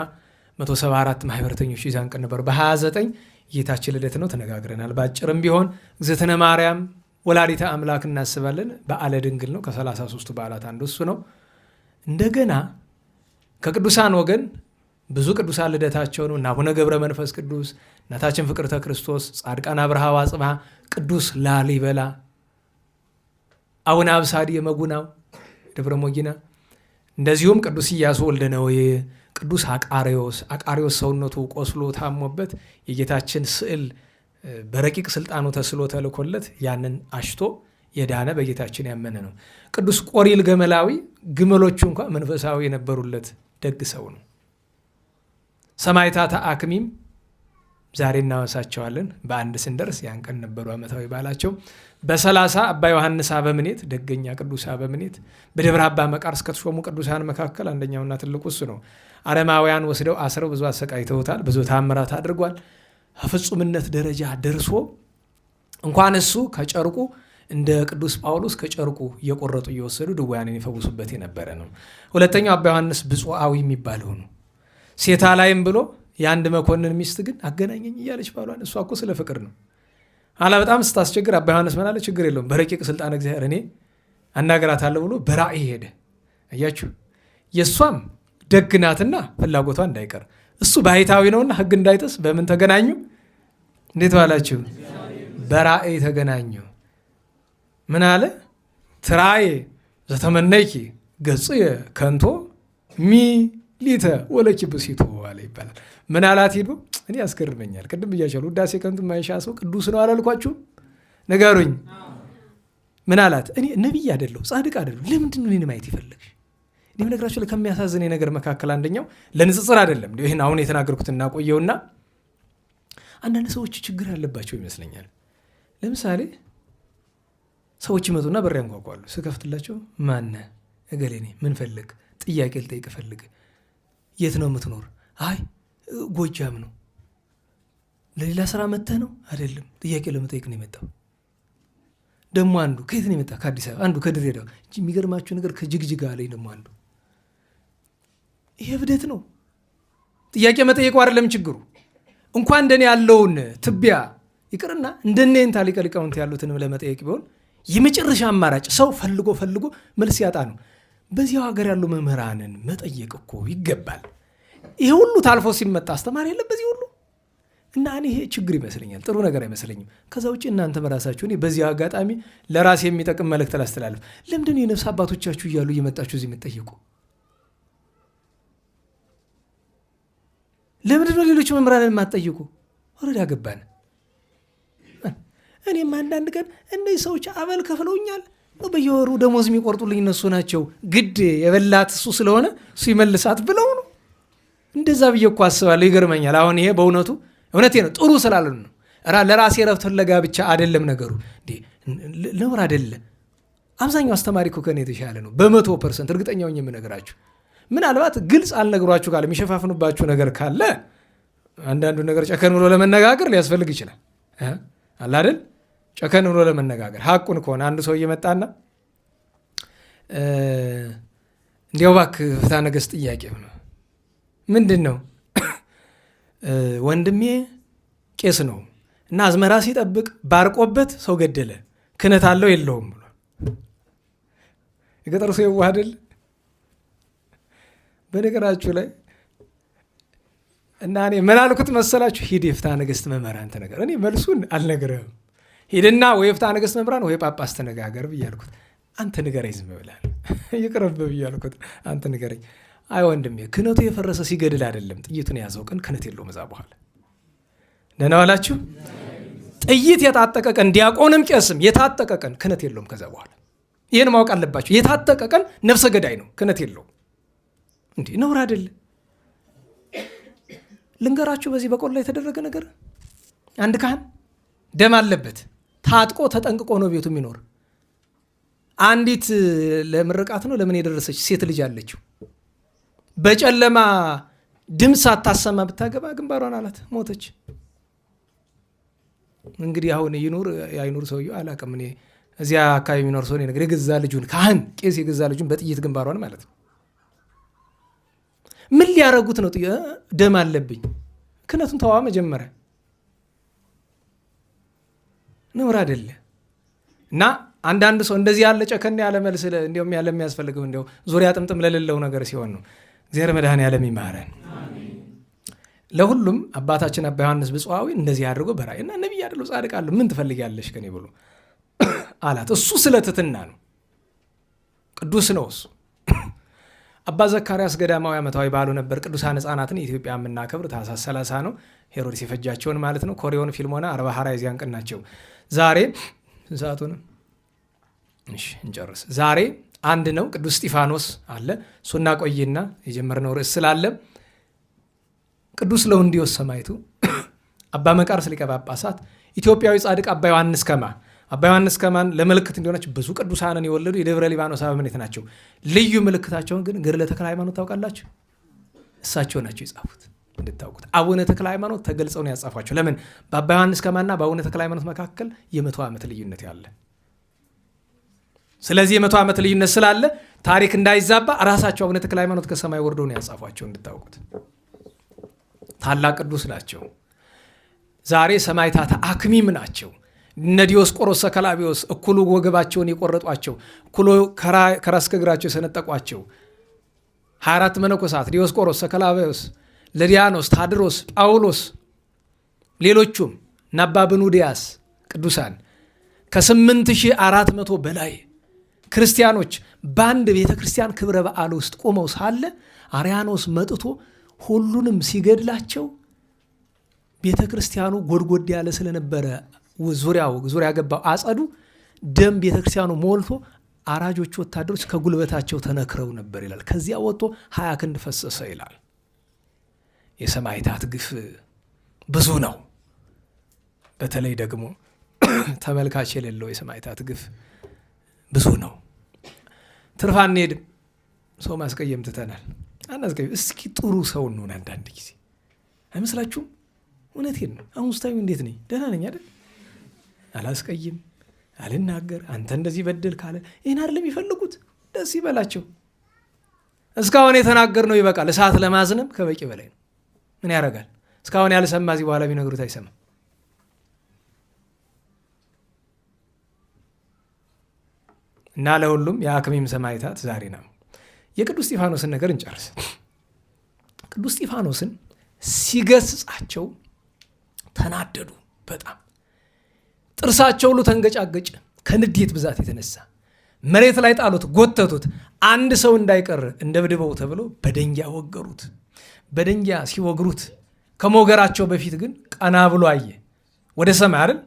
[SPEAKER 1] 174 ማህበረተኞች ይዛን ቀን ነበሩ። በ29 ጌታችን ልደት ነው ተነጋግረናል። በአጭርም ቢሆን እግዝእትነ ማርያም ወላዲተ አምላክ እናስባለን። በዓለ ድንግል ነው። ከ33ቱ በዓላት አንዱ እሱ ነው። እንደገና ከቅዱሳን ወገን ብዙ ቅዱሳን ልደታቸው ነው እና አቡነ ገብረ መንፈስ ቅዱስ፣ እናታችን ፍቅርተ ክርስቶስ፣ ጻድቃን አብርሃ ወአጽብሃ፣ ቅዱስ ላሊበላ፣ አቡነ አብሳዲ የመጉናው ደብረ ሞጊና፣ እንደዚሁም ቅዱስ ኢያሱ ወልደ ነዌ፣ ቅዱስ አቃሪዎስ ሰውነቱ ቆስሎ ታሞበት የጌታችን ስዕል በረቂቅ ስልጣኑ ተስሎ ተልኮለት ያንን አሽቶ የዳነ በጌታችን ያመነ ነው። ቅዱስ ቆሪል ገመላዊ ግመሎቹ እንኳ መንፈሳዊ የነበሩለት ደግ ሰው ነው። ሰማዕታተ አክሚም ዛሬ እናወሳቸዋለን። በአንድ ስንደርስ ያን ቀን ነበሩ ዓመታዊ በዓላቸው። በ30 አባ ዮሐንስ አበምኔት ደገኛ ቅዱስ አበምኔት በደብረ አባ መቃርስ ከተሾሙ ቅዱሳን መካከል አንደኛውና ትልቁ እሱ ነው። አረማውያን ወስደው አስረው ብዙ አሰቃይተውታል። ብዙ ታምራት አድርጓል። ፍጹምነት ደረጃ ደርሶ እንኳን እሱ ከጨርቁ እንደ ቅዱስ ጳውሎስ ከጨርቁ እየቆረጡ እየወሰዱ ድውያንን ይፈውሱበት የነበረ ነው። ሁለተኛው አባ ዮሐንስ ብፁዓዊ የሚባለው ነው። ሴታ ላይም ብሎ የአንድ መኮንን ሚስት ግን አገናኘኝ እያለች ባሏን፣ እሷ እኮ ስለ ፍቅር ነው አላ በጣም ስታስቸግር አባ ዮሐንስ ምን አለ? ችግር የለውም በረቂቅ ስልጣን እግዚአብሔር እኔ አናገራታለሁ ብሎ በራእይ ሄደ። አያችሁ፣ የእሷም ደግናትና ፍላጎቷ እንዳይቀር እሱ ባሕታዊ ነውና ሕግ እንዳይጥስ በምን ተገናኙ? እንዴት ባላችሁ? በራእይ ተገናኙ። ምን አለ? ትራዬ ዘተመነይኪ ገጽየ ከንቶ ሚሊተ ወለኪ ብሲቶ አለ ይባላል። ምን አላት? ሂዱ እኔ ያስገርመኛል። ቅድም ብያቸዋለሁ። ውዳሴ ከንቱ የማይሻ ሰው ቅዱስ ነው አላልኳችሁም? ንገሩኝ። ምን አላት? እኔ ነቢይ አይደለሁ ጻድቅ አይደለሁ፣ ለምንድን ነው እኔን ማየት ይፈልግሽ? እኔ ነገራችሁ ከሚያሳዝን ነገር መካከል አንደኛው ለንጽጽር አይደለም፣ ይህን አሁን የተናገርኩት እናቆየውና አንዳንድ ሰዎች ችግር ያለባቸው ይመስለኛል። ለምሳሌ ሰዎች ይመጡና በር ያንኳኳሉ። ስከፍትላቸው ማነ እገሌ ነኝ፣ ምን ፈልግ? ጥያቄ ልጠይቅ ፈልግ። የት ነው የምትኖር? አይ ጎጃም ነው። ለሌላ ስራ መጥተህ ነው? አይደለም፣ ጥያቄ ለመጠየቅ ነው የመጣው። ደግሞ አንዱ ከየት ነው የመጣ? ከአዲስ አበባ። አንዱ ከድሬዳዋ። የሚገርማችሁ ነገር ከጅግጅጋ ላይ ደግሞ አንዱ። ይሄ እብደት ነው። ጥያቄ መጠየቁ አይደለም ችግሩ። እንኳን እንደኔ ያለውን ትቢያ ይቅርና እንደኔ እንታ ሊቀ ሊቃውንት ያሉትንም ለመጠየቅ ቢሆን የመጨረሻ አማራጭ ሰው ፈልጎ መልስ ያጣ ነው። በዚያው ሀገር ያሉ መምህራንን መጠየቅ እኮ ይገባል። ይሄ ሁሉ ታልፎ ሲመጣ አስተማሪ የለም በዚህ ሁሉ እና እኔ ይሄ ችግር ይመስለኛል፣ ጥሩ ነገር አይመስለኝም። ከዛ ውጭ እናንተ በራሳችሁ እኔ በዚህ አጋጣሚ ለራሴ የሚጠቅም መልእክት ላስተላልፍ። ለምንድን ነው የነፍስ አባቶቻችሁ እያሉ እየመጣችሁ እዚህ የምትጠይቁ? ለምንድን ነው ሌሎች መምህራንን የማትጠይቁ? ወረዳ ገባን። እኔም አንዳንድ ቀን እነዚህ ሰዎች አበል ከፍለውኛል፣ በየወሩ ደሞዝ የሚቆርጡልኝ እነሱ ናቸው፣ ግድ የበላት እሱ ስለሆነ እሱ ይመልሳት ብለው ነው። እንደዛ ብዬ እኮ አስባለሁ። ይገርመኛል። አሁን ይሄ በእውነቱ እውነቴ ነው፣ ጥሩ ስላለን ነው። ለራሴ ረፍት ፍለጋ ብቻ አይደለም ነገሩ፣ ነውር አይደለ። አብዛኛው አስተማሪ እኮ ከእኔ የተሻለ ነው፣ በ100% እርግጠኛ ሆኜ የምነግራችሁ። ምናልባት ግልጽ አልነግሯችሁ ካለ የሚሸፋፍኑባችሁ ነገር ካለ አንዳንዱ ነገር ጨከን ብሎ ለመነጋገር ሊያስፈልግ ይችላል። አለ አይደል? ጨከን ብሎ ለመነጋገር ሀቁን ከሆነ አንዱ ሰው እየመጣና እንዲያው እባክህ ፍትሐ ነገሥት ጥያቄ ነው። ምንድን ነው? ወንድሜ ቄስ ነው እና አዝመራ ሲጠብቅ ባርቆበት ሰው ገደለ፣ ክህነት አለው የለውም ብሎ የገጠሩ ሰው የዋህ አይደል? በነገራችሁ ላይ እና እኔ ምን አልኩት መሰላችሁ? ሂድ የፍትሐ ነገሥት መምህራን ተነጋገር። እኔ መልሱን አልነግርህም፣ ሂድና ወይ የፍትሐ ነገሥት መምህራን ወይ ጳጳስ ተነጋገር ብያልኩት። አንተ ንገረኝ ዝም ብላል ይቅረብ ብያልኩት። አንተ ንገረኝ። አይ ወንድሜ ክህነቱ የፈረሰ ሲገድል አይደለም፣ ጥይቱን የያዘው ቀን ክህነት የለውም። እዛ በኋላ ደህና ዋላችሁ። ጥይት የታጠቀ ቀን ዲያቆንም ቄስም የታጠቀ ቀን ክህነት የለውም። ከዛ በኋላ ይህን ማወቅ አለባችሁ። የታጠቀ ቀን ነፍሰ ገዳይ ነው፣ ክህነት የለውም። እንዲህ ነውር አይደለ? ልንገራችሁ፣ በዚህ በቆላ የተደረገ ነገር አንድ ካህን ደም አለበት፣ ታጥቆ ተጠንቅቆ ነው ቤቱ የሚኖር። አንዲት ለምርቃት ነው ለምን የደረሰች ሴት ልጅ አለችው። በጨለማ ድምፅ ሳታሰማ ብታገባ ግንባሯን አላት፣ ሞተች። እንግዲህ አሁን ይኑር አይኑር ሰውየው አላውቅም። እኔ እዚያ አካባቢ የሚኖር ሰው ነገር የገዛ ልጁን ካህን ቄስ የገዛ ልጁን በጥይት ግንባሯን ማለት ነው። ምን ሊያረጉት ነው? ደም አለብኝ። ክህነቱን ተዋ መጀመሪያ ነውር አይደለ? እና አንዳንድ ሰው እንደዚህ ያለ ጨከን ያለ መልስ እንዲያውም ያለ የሚያስፈልገው እንዲያው ዙሪያ ጥምጥም ለሌለው ነገር ሲሆን ነው። እግዚአብሔር መድኃኔዓለም ይማረን። ለሁሉም አባታችን አባ ዮሐንስ ብፁዓዊ እንደዚህ አድርጎ በራእይ እና ነቢይ አይደለው ጻድቅ አለ ምን ትፈልጊያለሽ ከኔ ብሎ አላት። እሱ ስለ ትሕትና ነው፣ ቅዱስ ነው እሱ። አባ ዘካርያስ ገዳማዊ ዓመታዊ በዓሉ ነበር። ቅዱሳን ሕፃናትን ኢትዮጵያ የምናከብር ታኅሳስ 30 ነው። ሄሮድስ የፈጃቸውን ማለት ነው። ኮሪዮን፣ ፊልሞና፣ አርባ ሐራ የዚያን ቀን ናቸው። ዛሬ ሰዓቱን እንጨርስ። ዛሬ አንድ ነው። ቅዱስ እስጢፋኖስ አለ። እሱና ቆይና የጀመርነው ርዕስ ስላለ ቅዱስ ለውንዲዮስ ሰማዕቱ፣ አባ መቃርስ ሊቀ ጳጳሳት፣ ኢትዮጵያዊ ጻድቅ አባ ዮሐንስ ከማ። አባ ዮሐንስ ከማን ለምልክት እንዲሆናቸው ብዙ ቅዱሳንን የወለዱ የደብረ ሊባኖስ አበምኔት ናቸው። ልዩ ምልክታቸውን ግን ገድለ ተክለ ሃይማኖት ታውቃላችሁ? እሳቸው ናቸው የጻፉት እንድታውቁት። አቡነ ተክለ ሃይማኖት ተገልጸው ነው ያጻፏቸው። ለምን? በአባ ዮሐንስ ከማና በአቡነ ተክለ ሃይማኖት መካከል የ100 ዓመት ልዩነት ያለ። ስለዚህ የ100 ዓመት ልዩነት ስላለ ታሪክ እንዳይዛባ ራሳቸው አቡነ ተክለ ሃይማኖት ከሰማይ ወርደው ነው ያጻፏቸው እንድታውቁት። ታላቅ ቅዱስ ናቸው። ዛሬ ሰማዕታተ አክሚም ናቸው። እነ ዲዮስቆሮስ ሰከላቢዎስ እኩሉ ወገባቸውን የቆረጧቸው፣ እኩሉ ከራስ ከእግራቸው የሰነጠቋቸው 24 መነኮሳት ዲዮስቆሮስ፣ ሰከላቢዎስ፣ ለዲያኖስ፣ ታድሮስ፣ ጳውሎስ፣ ሌሎቹም አባ ብኑድያስ ቅዱሳን ከ8400 በላይ ክርስቲያኖች በአንድ ቤተ ክርስቲያን ክብረ በዓል ውስጥ ቆመው ሳለ አርያኖስ መጥቶ ሁሉንም ሲገድላቸው ቤተ ክርስቲያኑ ጎድጎድ ያለ ስለነበረ ዙሪያ ገባው አጸዱ ደም ቤተ ክርስቲያኑ ሞልቶ አራጆች ወታደሮች ከጉልበታቸው ተነክረው ነበር ይላል። ከዚያ ወጥቶ 20 ክንድ ፈሰሰ ይላል። የሰማዕታት ግፍ ብዙ ነው። በተለይ ደግሞ ተመልካች የሌለው የሰማዕታት ግፍ ብዙ ነው። ትርፍ አንሄድም። ሰው ማስቀየም ትተናል። አናስቀየም። እስኪ ጥሩ ሰው እንሆን አንዳንድ ጊዜ አይመስላችሁም? እውነቴን ነው። አሁን ስታዩ እንዴት ነኝ? ደህና ነኝ አይደል? አላስቀይም፣ አልናገር። አንተ እንደዚህ በደል ካለ ይህን አይደለም የሚፈልጉት። ደስ ይበላቸው። እስካሁን የተናገርነው ይበቃል። እሳት ለማዝነብ ከበቂ በላይ ነው። ምን ያደርጋል? እስካሁን ያልሰማ እዚህ በኋላ ቢነግሩት አይሰማም። እና ለሁሉም የአክሚም ሰማዕታት ዛሬ ነው። የቅዱስ እስጢፋኖስን ነገር እንጨርስ። ቅዱስ እስጢፋኖስን ሲገስጻቸው ተናደዱ በጣም። ጥርሳቸው ሁሉ ተንገጫገጭ ከንዴት ብዛት የተነሳ መሬት ላይ ጣሉት፣ ጎተቱት። አንድ ሰው እንዳይቀር እንደብድበው ተብሎ በደንጊያ ወገሩት። በደንጊያ ሲወግሩት ከመወገራቸው በፊት ግን ቀና ብሎ አየ ወደ ሰማይ አይደል?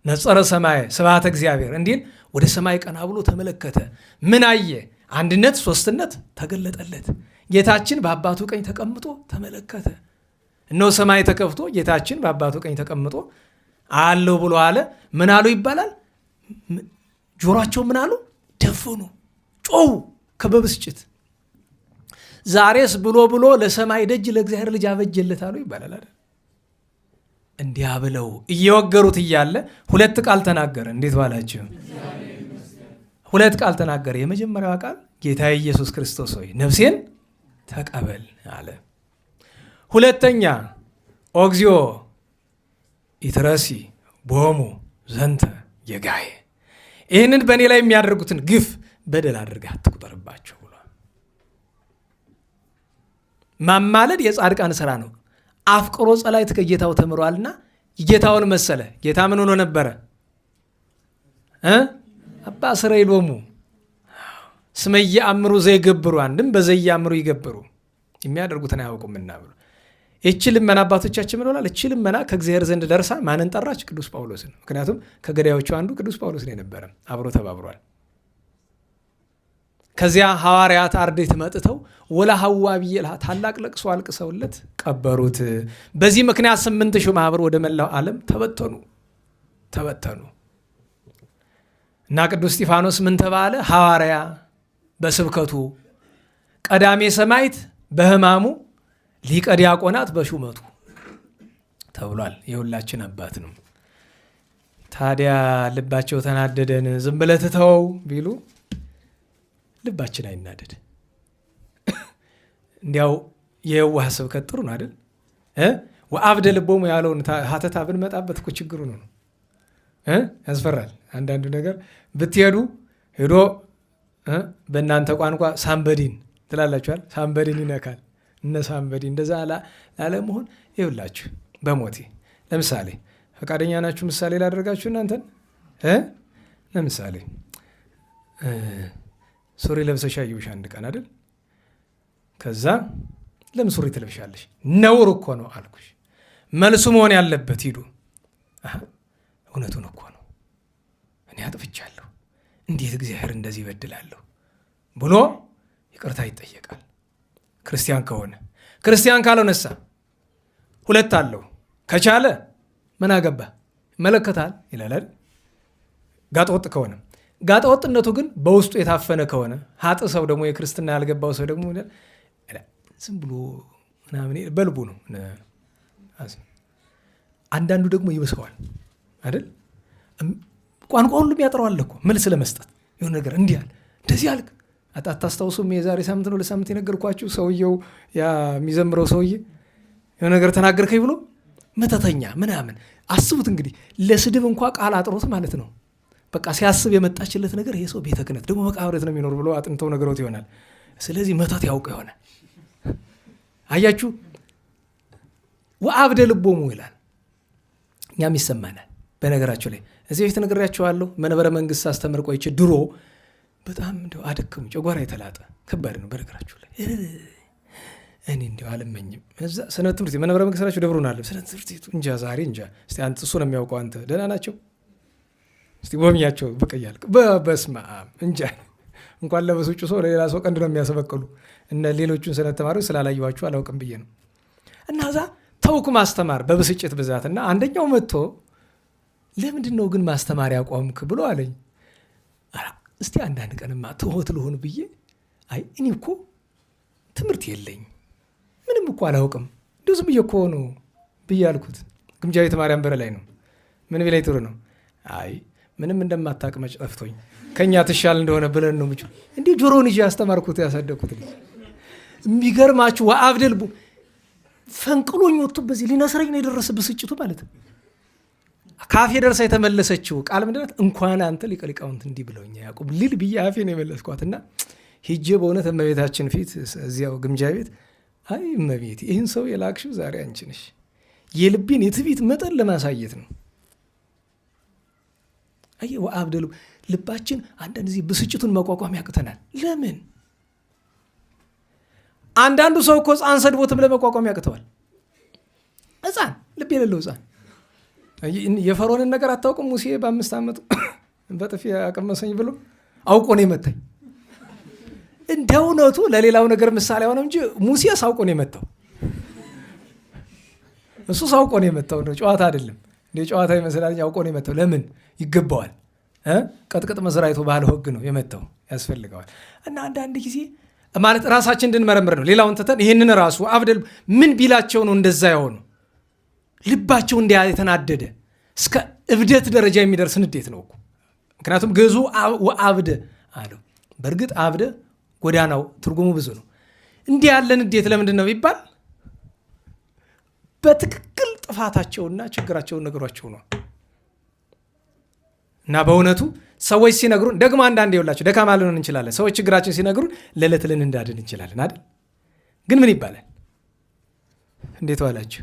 [SPEAKER 1] ነጸረ ሰማይ ስብሐተ እግዚአብሔር እንዲል ወደ ሰማይ ቀና ብሎ ተመለከተ። ምን አየ? አንድነት ሶስትነት ተገለጠለት። ጌታችን በአባቱ ቀኝ ተቀምጦ ተመለከተ። እነሆ ሰማይ ተከፍቶ ጌታችን በአባቱ ቀኝ ተቀምጦ አለው ብሎ አለ። ምን አሉ ይባላል? ጆሮአቸው ምን አሉ? ደፈኑ፣ ጮሁ ከበብስጭት። ዛሬስ ብሎ ለሰማይ ደጅ ለእግዚአብሔር ልጅ አበጀለት አሉ ይባላል አይደል? እንዲያ ብለው እየወገሩት እያለ 2 ቃል ተናገረ። እንዴት ባላችሁ? 2 ቃል ተናገረ። የመጀመሪያዋ ቃል ጌታ ኢየሱስ ክርስቶስ ሆይ ነፍሴን ተቀበል አለ። ሁለተኛ ኦግዚኦ ኢትረሲ ቦሙ ዘንተ የጋዬ፣ ይህንን በእኔ ላይ የሚያደርጉትን ግፍ በደል አድርገህ አትቁጠርባቸው ብሏል። ማማለድ የጻድቃን ስራ ነው። አፍቅሮ ጸላእት ከጌታው ተምሯልና ጌታውን መሰለ። ጌታ ምን ሆኖ ነበረ? አባ እስራኤሎሙ ስመየ አምሩ ዘይገብሩ፣ አንድም በዘየ አምሩ ይገብሩ፣ የሚያደርጉትን አያውቁምና ብሎ ይህች ልመና አባቶቻችን ምን ብለዋል? ይህች ልመና ከእግዚአብሔር ዘንድ ደርሳ ማንን ጠራች? ቅዱስ ጳውሎስን። ምክንያቱም ከገዳዮቹ አንዱ ቅዱስ ጳውሎስ ላይ ነበረ፣ አብሮ ተባብሯል። ከዚያ ሐዋርያት አርድእት መጥተው ወለሐዋ ብዬልሃ ታላቅ ለቅሶ አልቅሰውለት ቀበሩት። በዚህ ምክንያት 8,000 ማህበር ወደ መላው ዓለም ተበተኑ እና ቅዱስ እስጢፋኖስ ምን ተባለ? ሐዋርያ በስብከቱ፣ ቀዳሜ ሰማዕት በሕማሙ፣ ሊቀ ዲያቆናት በሹመቱ ተብሏል። የሁላችን አባት ነው። ታዲያ ልባቸው ተናደደን ዝም ብለህ ትተወው ቢሉ ልባችን አይናደድ። እንዲያው የዋህ ስብከት ጥሩ ነው አይደል? ወአብደ ልቦሙ ያለውን ሀተታ ብንመጣበት እኮ ችግሩ ነው። ያስፈራል። አንዳንዱ ነገር ብትሄዱ ሄዶ በእናንተ ቋንቋ ሳምበዲን ትላላችኋል። ሳምበዲን ይነካል። እነ ሳምበዲን እንደዛ ላለመሆን ይውላችሁ። በሞቴ ለምሳሌ ፈቃደኛ ናችሁ? ምሳሌ ላደርጋችሁ እናንተን። ለምሳሌ ሱሪ ለብሰሽ አየሁሽ አንድ ቀን አይደል? ከዛ ለምን ሱሪ ትለብሻለሽ? ነውር እኮ ነው አልኩሽ። መልሱ መሆን ያለበት ሂዱ እውነቱን እኮ ነው፣ እኔ አጥፍቻለሁ፣ እንዴት እግዚአብሔር እንደዚህ ይበድላለሁ ብሎ ይቅርታ ይጠየቃል። ክርስቲያን ከሆነ። ክርስቲያን ካልሆነሳ ሁለት አለው። ከቻለ ምን አገባ ይመለከታል ይላል። ጋጠወጥ ከሆነ ጋጠወጥነቱ ግን በውስጡ የታፈነ ከሆነ ሀጥ ሰው ደግሞ የክርስትና ያልገባው ሰው ደግሞ ዝም ብሎ ምናምን በልቡ ነው። አንዳንዱ ደግሞ ይብሰዋል አይደል? ቋንቋ ሁሉም ያጥረዋል እኮ መልስ ለመስጠት የሆነ ነገር እንዲህ አለ እንደዚህ አልክ። አታስታውሱም? የዛሬ ሳምንት ነው ለሳምንት የነገርኳችሁ ሰውየው የሚዘምረው ሰውዬ የሆነ ነገር ተናገርከኝ ብሎ መተተኛ ምናምን። አስቡት እንግዲህ ለስድብ እንኳ ቃል አጥሮት ማለት ነው። በቃ ሲያስብ የመጣችለት ነገር ይሄ ሰው ቤተ ክህነት ደግሞ መቃብረት ነው የሚኖር ብሎ አጥንተው ነገሮት ይሆናል። ስለዚህ መተት ያውቀ ይሆናል። አያችሁ፣ ወአብደ ልቦሙ ይላል። እኛም ይሰማናል። በነገራችሁ ላይ እዚህ በፊት ነግሬያችኋለሁ። መንበረ መንግስት ሳስተምር ቆይቼ ድሮ በጣም እንደው አደክሙ ጨጓራ የተላጠ ከባድ ነው። በነገራችሁ ላይ እኔ እንደው አልመኝም። እዛ ስነ ትምህርት መንበረ መንግስት ናቸው ደብሩን አለ ስነ ትምህርት እንጃ ዛሬ እንጃ። እስቲ አንተ እሱ ነው የሚያውቀው። አንተ ደህና ናቸው እስቲ ጎብኛቸው ብቅ እያልክ በስመ አብ እንጃ። እንኳን ለበሱ ጭሶ ለሌላ ሰው ቀንድ ነው የሚያሰበቅሉ። እነ ሌሎቹን ስለ ተማሪዎች ስላላየኋችሁ አላውቅም ብዬ ነው። እና እዛ ተውኩ ማስተማር በብስጭት ብዛት። እና አንደኛው መጥቶ ለምንድን ነው ግን ማስተማር ያቆምክ ብሎ አለኝ። እስቲ አንዳንድ ቀንማ ትሆት ልሆን ብዬ አይ እኔ እኮ ትምህርት የለኝ ምንም እኮ አላውቅም እንደው ዝም ብዬ እኮ ነው ብዬ አልኩት። ግምጃ ቤተ ማርያም በር ላይ ነው። ምን ቢላይ ጥሩ ነው። አይ ምንም እንደማታውቅ መች ጠፍቶኝ ከኛ ትሻል እንደሆነ ብለን ነው ምቹ እንዴ ጆሮውን ይዤ ያስተማርኩት ያሳደግኩት። የሚገርማችሁ ወአብደ ልቡ ፈንቅሎኝ ወጥቶ በዚህ ሊነስረኝ ነው የደረሰ ብስጭቱ ማለት ነው። ካፌ ደርሳ የተመለሰችው ቃል ምንድን ናት? እንኳን አንተ ሊቀ ሊቃውንት እንዲህ ብለውኛ ያዕቆብ ልል ብዬ አፌ ነው የመለስኳትና ሂጄ በእውነት እመቤታችን ፊት እዚያው ግምጃ ቤት አይ እመቤት ይህን ሰው የላክሽው ዛሬ አንቺ ነሽ፣ የልቤን የትዕቢት መጠን ለማሳየት ነው። አይ ወአብደ ልቡ ልባችን አንዳንድ ጊዜ ብስጭቱን መቋቋም ያቅተናል። ለምን? አንዳንዱ ሰው እኮ ሕፃን ሰድቦትም ለመቋቋም ያቅተዋል። ሕፃን ልብ የሌለው ሕፃን የፈርዖንን ነገር አታውቅም? ሙሴ በ5 ዓመቱ በጥፊ ያቀመሰኝ ብሎ አውቆ ነው የመታኝ። እንደ እውነቱ ለሌላው ነገር ምሳሌ ሆነ እንጂ ሙሴ ሳውቆ ነው የመታው። እሱ ሳውቆ ነው የመታው፣ ጨዋታ አይደለም። እንደ ጨዋታ ይመስላል። አውቆ ነው የመታው። ለምን? ይገባዋል። ቀጥቀጥ መስራይቱ ባለ ህግ ነው የመታው፣ ያስፈልገዋል። እና አንዳንድ ጊዜ ማለት ራሳችን እንድንመረምር ነው። ሌላውን ትተን ይህንን ራሱ አብደል ምን ቢላቸው ነው እንደዛ የሆኑ ልባቸው እንዲያ የተናደደ እስከ እብደት ደረጃ የሚደርስ ንዴት ነው እኮ። ምክንያቱም ግዕዙ ወአብደ አለው። በእርግጥ አብደ ጎዳናው ትርጉሙ ብዙ ነው። እንዲህ ያለ ንዴት ለምንድን ነው ቢባል በትክክል ጥፋታቸውና ችግራቸውን ነገሯቸው ነው። እና በእውነቱ ሰዎች ሲነግሩን ደግሞ አንዳንድ ይውላቸው ደካማ ልንሆን እንችላለን። ሰዎች ችግራችን ሲነግሩን ለዕለት ልንዳድን እንችላለን አይደል? ግን ምን ይባላል? እንዴት ዋላችሁ?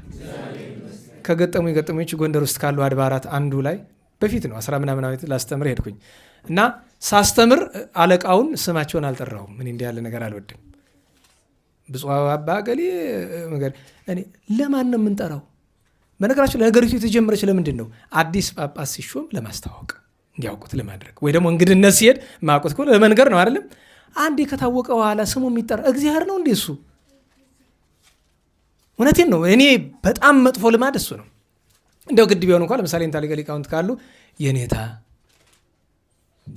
[SPEAKER 1] ከገጠሙኝ ጎንደር ውስጥ ካሉ አድባራት አንዱ ላይ በፊት ነው 10 ምናምን ዓመት ላስተምር ሄድኩኝ እና ሳስተምር አለቃውን ስማቸውን አልጠራሁም። እኔ እንዲህ ያለ ነገር አልወድም። ብፁዕ አባ ገሌ እኔ ለማን ነው የምንጠራው? በነገራችን ለነገሪቱ የተጀመረች ለምንድን ነው? አዲስ ጳጳስ ሲሾም ለማስተዋወቅ እንዲያውቁት ለማድረግ ወይ ደግሞ እንግድነት ሲሄድ ማውቁት ለመንገር ነው አይደለም? አንዴ ከታወቀ በኋላ ስሙ የሚጠራ እግዚአብሔር ነው እንዴ? እሱ እውነቴን ነው። እኔ በጣም መጥፎ ልማድ እሱ ነው። እንደው ግድ ቢሆን እንኳን ለምሳሌ የኔታ ሊቀ ሊቃውንት ካሉ የኔታ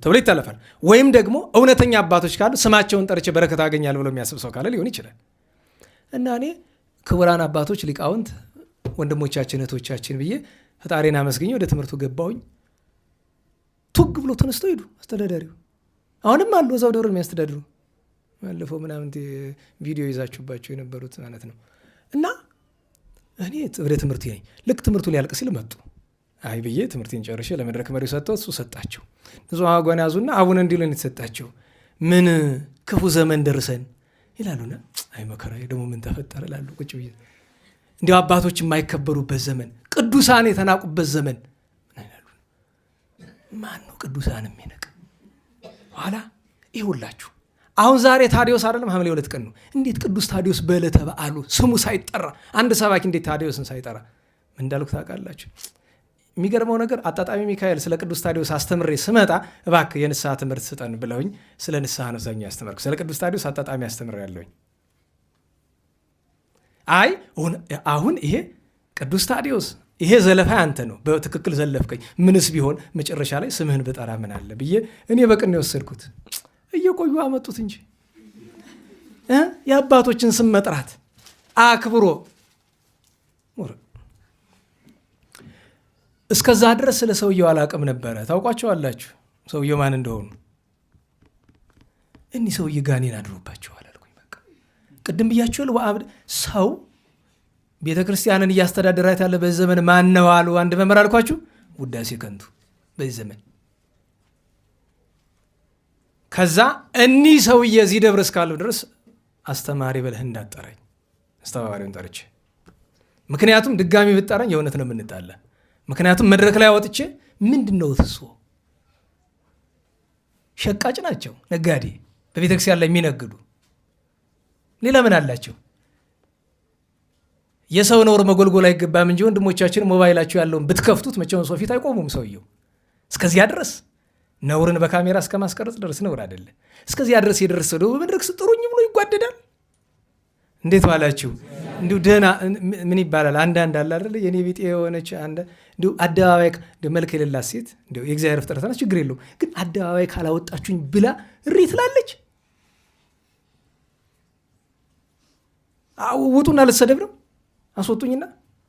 [SPEAKER 1] ተብሎ ይታለፋል። ወይም ደግሞ እውነተኛ አባቶች ካሉ ስማቸውን ጠርቼ በረከት አገኛለሁ ብሎ የሚያስብ ሰው ካለ ሊሆን ይችላል። እና እኔ ክቡራን አባቶች ሊቃውንት፣ ወንድሞቻችን እህቶቻችን ብዬ ፈጣሪን አመስግኜ ወደ ትምህርቱ ገባሁኝ። ቱግ ብሎ ተነስተው ሄዱ። አስተዳዳሪው አሁንም አሉ እዛው ደብር የሚያስተዳድሩ ባለፈው ምናምን ቪዲዮ ይዛችሁባቸው የነበሩት ማለት ነው። እና እኔ ወደ ትምህርት ነኝ። ልክ ትምህርቱ ሊያልቅ ሲል መጡ። አይ ብዬ ትምህርቴን ጨርሼ ለመድረክ መሪው ሰጥተው እሱ ሰጣቸው። ንጹሕ አጓን ያዙና አቡነ እንዲሉን የተሰጣቸው ምን ክፉ ዘመን ደርሰን ይላሉና አይ መከራ ደግሞ ምን ተፈጠረ ላሉ ቁጭ ብዬ እንዲያው አባቶች የማይከበሩበት ዘመን፣ ቅዱሳን የተናቁበት ዘመን ይላሉ። ማን ነው ቅዱሳን የሚነቅ? ኋላ ይሁላችሁ አሁን ዛሬ ታዲዮስ አይደለም ሐምሌ 2 ቀን ነው። እንዴት ቅዱስ ታዲዮስ በዕለተ በዓሉ ስሙ ሳይጠራ አንድ ሰባኪ እንዴት ታዲዮስን ሳይጠራ ምን እንዳልኩ ታውቃላችሁ? የሚገርመው ነገር አጣጣሚ ሚካኤል ስለ ቅዱስ ታዲዮስ አስተምሬ ስመጣ እባክህ የንስሐ ትምህርት ስጠን ብለውኝ ስለ ንስሐ ነው ዘኛ ያስተምርኩ። ስለ ቅዱስ ታዲዮስ አጣጣሚ አስተምሬ ያለውኝ። አይ አሁን ይሄ ቅዱስ ታዲዮስ ይሄ ዘለፋ አንተ ነው፣ በትክክል ዘለፍከኝ፣ ምንስ ቢሆን መጨረሻ ላይ ስምህን ብጠራ ምን አለ ብዬ እኔ በቅን የወሰድኩት። እየቆዩ አመጡት እንጂ የአባቶችን ስም መጥራት አክብሮ እስከዛ ድረስ ስለ ሰውየው አላቅም ነበረ። ታውቋቸዋላችሁ ሰውየው ማን እንደሆኑ? እኒህ ሰውዬ ጋኔን አድሮባቸዋል አልኩኝ። በቃ ቅድም ብያቸዋል። ሰው ቤተ ክርስቲያንን እያስተዳደራት ያለ በዚህ ዘመን ማን ነው አሉ አንድ መምህር አልኳችሁ። ውዳሴ ከንቱ በዚህ ዘመን። ከዛ እኒህ ሰውዬ እዚህ ደብር እስካሉ ድረስ አስተማሪ በለህ እንዳጠራኝ አስተባባሪውን ጠርቼ፣ ምክንያቱም ድጋሚ ብጠራኝ የእውነት ነው የምንጣላ። ምክንያቱም መድረክ ላይ አወጥቼ ምንድን ነው ትሶ ሸቃጭ ናቸው፣ ነጋዴ በቤተክርስቲያን ላይ የሚነግዱ ሌላ ምን አላቸው? የሰው ነውር መጎልጎል አይገባም እንጂ ወንድሞቻችን ሞባይላቸው ያለውን ብትከፍቱት መቼውን ሰው ፊት አይቆሙም። ሰውየው እስከዚያ ድረስ ነውርን በካሜራ እስከ ማስቀረጽ ድረስ ነውር አይደለ? እስከዚያ ድረስ የደረሰው ደግሞ በመድረክ ስጥሩኝ ብሎ ይጓደዳል። እንዴት ዋላችሁ? እንዲሁ ደህና ምን ይባላል? አንዳንድ አለ አይደለ? የኔ ቢጤ የሆነች እንዲሁ አደባባይ መልክ የሌላት ሴት እንዲሁ የእግዚአብሔር ፍጥረት ናት፣ ችግር የለውም ግን አደባባይ ካላወጣችሁኝ ብላ እሪ ትላለች። ውጡና ልትሰደብ ነው አስወጡኝና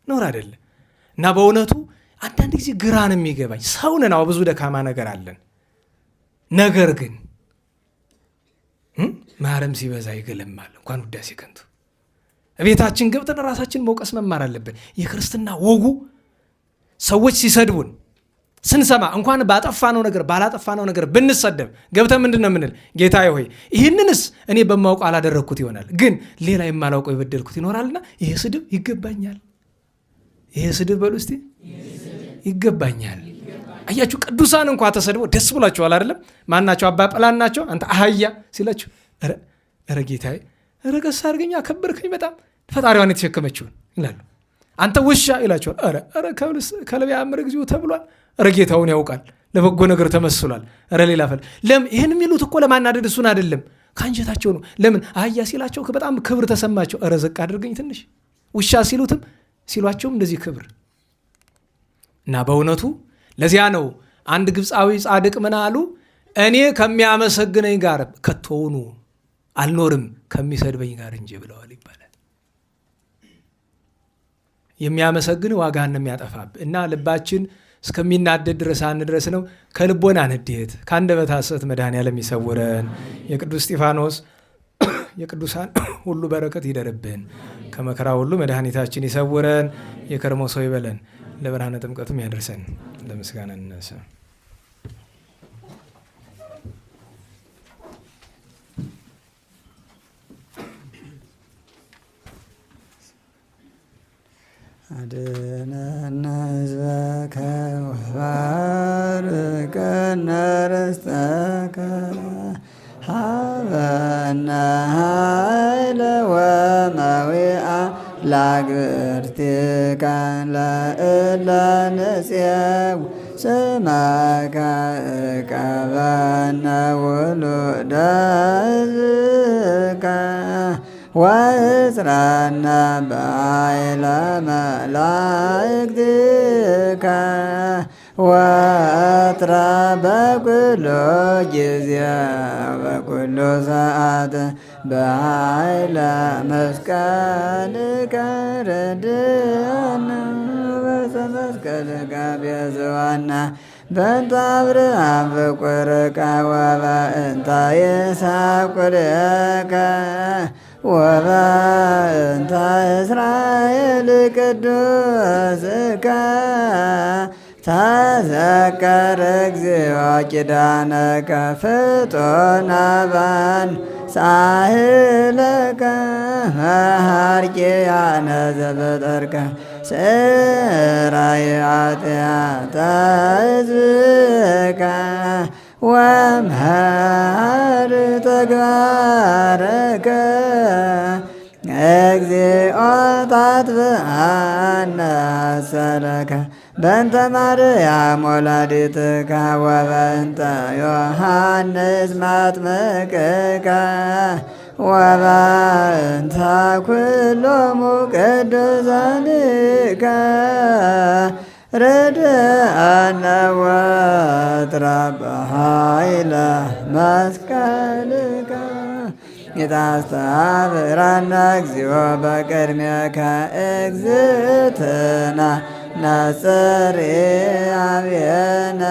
[SPEAKER 1] ነውር አይደለ? እና በእውነቱ አንዳንድ ጊዜ ግራን የሚገባኝ ሰውነን ብዙ ደካማ ነገር አለን። ነገር ግን ማረም ሲበዛ ይገለማል። እንኳን ውዳሴ ከንቱ ቤታችን ገብተን ራሳችን መውቀስ መማር አለብን። የክርስትና ወጉ ሰዎች ሲሰድቡን ስንሰማ እንኳን ባጠፋነው ነገር ባላጠፋነው ነገር ብንሰደብ ገብተን ምንድን ነው የምንል? ጌታዬ ሆይ ይህንንስ እኔ በማውቅ አላደረግኩት ይሆናል፣ ግን ሌላ የማላውቀው የበደልኩት ይኖራልና ይሄ ስድብ ይገባኛል። ይሄ ስድብ በሉ እስቲ ይገባኛል። አያችሁ ቅዱሳን እንኳ ተሰድበው ደስ ብሏቸዋል አይደለም? ማናቸው? አባ ጰላን ናቸው። አንተ አህያ ሲላቸው ኧረ ጌታዬ ኧረ ቀስ አድርገኝ አከበርከኝ በጣም ፈጣሪዋን የተሸከመችውን ይላሉ። አንተ ውሻ ይላቸዋል። ኧረ ከለብ ያምር ጊዜው ተብሏል። ኧረ ጌታውን ያውቃል፣ ለበጎ ነገር ተመስሏል። ኧረ ሌላ ፈል ይህን የሚሉት እኮ ለማናደድ እሱን አይደለም ከአንጀታቸው ነው። ለምን አህያ ሲላቸው በጣም ክብር ተሰማቸው። ኧረ ዘቅ አድርገኝ ትንሽ። ውሻ ሲሏቸውም እንደዚህ ክብር እና በእውነቱ ለዚያ ነው አንድ ግብፃዊ ጻድቅ ምን አሉ? እኔ ከሚያመሰግነኝ ጋር ከቶውኑ አልኖርም ከሚሰድበኝ ጋር እንጂ ብለዋል ይባላል። የሚያመሰግን ዋጋህን ነው የሚያጠፋብ እና ልባችን እስከሚናደድ ድረስ አንድረስ ነው። ከልቦና ንዴት ከአንደበት ሐሰት መድኃኔዓለም ይሰውረን። የቅዱስ እስጢፋኖስ የቅዱሳን ሁሉ በረከት ይደርብን። ከመከራ ሁሉ መድኃኒታችን ይሰውረን። የከርሞ ሰው ይበለን። ለብርሃነ ጥምቀቱም ያደርሰን። ለምስጋና እንነሳ።
[SPEAKER 2] አድኅነነ ሕዝበከ ወባርከነ ርስተከ ሀበነ ኃይለ ወመዊአ ለአግብርቲከ ለእለ ንጽሐ ስመከ እቀበነ ውሉደ ሕዝብከ ወእስራነ በኃይለ መላእክትከ ወአጥራ በኩሉ ጊዜ በኩሉ ሰዓት በኃይለ መስቀልከ ረድአነ በመስቀልከ ቤዛነ በእንተ አብርሃም ፍቁርከ ወበእንተ ይስሐቅ ቁልኤከ ወበእንተ እስራኤል ቅዱስከ ተዘከር እግዚኦ ኪዳነከ ፍጡነ በአንጻሕለከ መሐርኪያነ ዘፈጠርከ ስራይ ኃጢአተ ሕዝብከ ወመሐር ተግባረከ እግዚኦ ታጥብአነ አሰረከ በእንተ ማርያም ወላዲትከ ወበእንተ ዮሐንስ መጥምቅከ ወበእንተ ኩሎሙ ቅዱሳንከ ረድአነ ወአጥራ በኃይለ መስቀልከ ይታስተብራነ እግዚኦ በቅድሜከ እግዝእትነ ነጽር አብየነ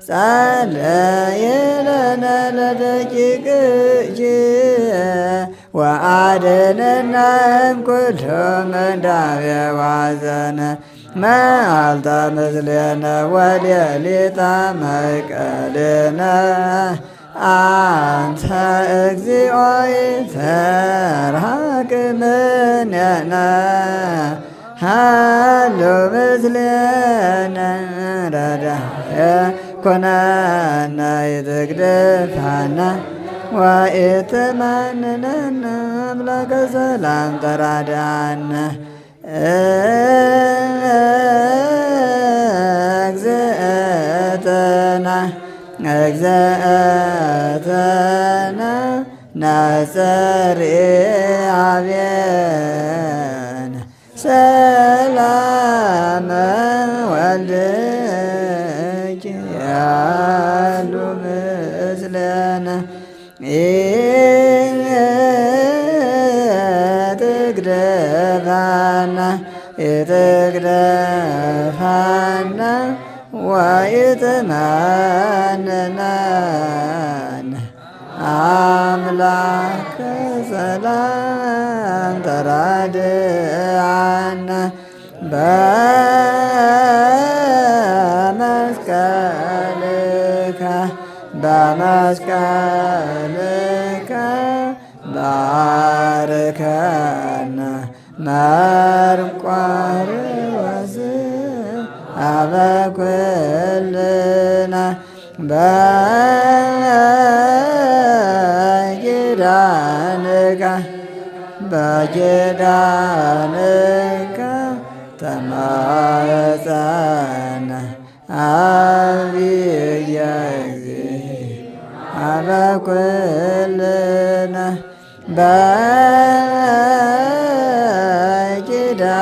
[SPEAKER 2] ጸለይ ለነ ለደቂቅኪ ወአድኅነነ እምኩሉ ምንዳቤ ወሐዘነ መዓልተ ምስሌነ ወሌሊተ መይቀልነ አንተ እግዚኦ ይትርሐቅ እምኔነ ሃሎ ምስሌነ ረዳየ ኮነነ ይትግድፋነ ወኢትመንነነ አምላከ ሰላም ተራዳነ እግዝእትነ እግዝእትነ ነጽር አብየነ ሰላመ ወልድኪ ያሉ ምስለነ ኢትግደፋነ ኢትግደፋነ ወኢትመንነነ አምላከ ሰላም ተራድአነ በመስቀልከ በመስቀልከ ባርከነ መርቆሬዎስ አበኩልነ በኪዳንከ በኪዳንከ ተማፀነ አብየ እግዚእ አበኩልነ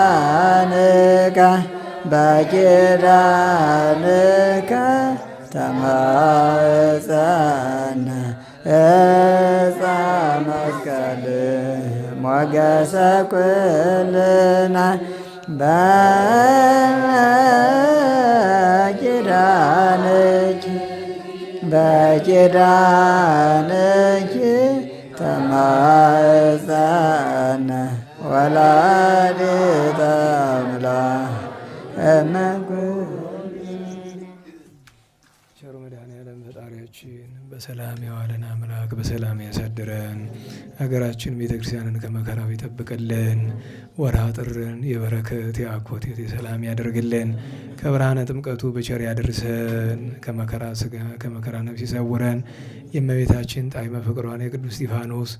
[SPEAKER 2] በኪዳንከ በኪዳንከ ተማፀነ ዕፀ መስቀል ሞገሰ ኩልነ በኪዳንኪ በኪዳንኪ ተማፀነ ወላዲተ አምላክ
[SPEAKER 1] ቸሩ መድኃኔዓለም ፈጣሪያችን በሰላም ያዋለን አምላክ በሰላም ያሳድረን። ሀገራችን ቤተ ክርስቲያንን ከመከራው ይጠብቅልን። ወርሃ ጥርን የበረከት የአኮቴት የሰላም ያደርግልን። ከብርሃነ ጥምቀቱ በቸር ያድርሰን። ከመከራ ሥጋ ከመከራ ነፍስ ይሰውረን። የእመቤታችን ጣዕመ ፍቅሯን የቅዱስ እስጢፋኖስ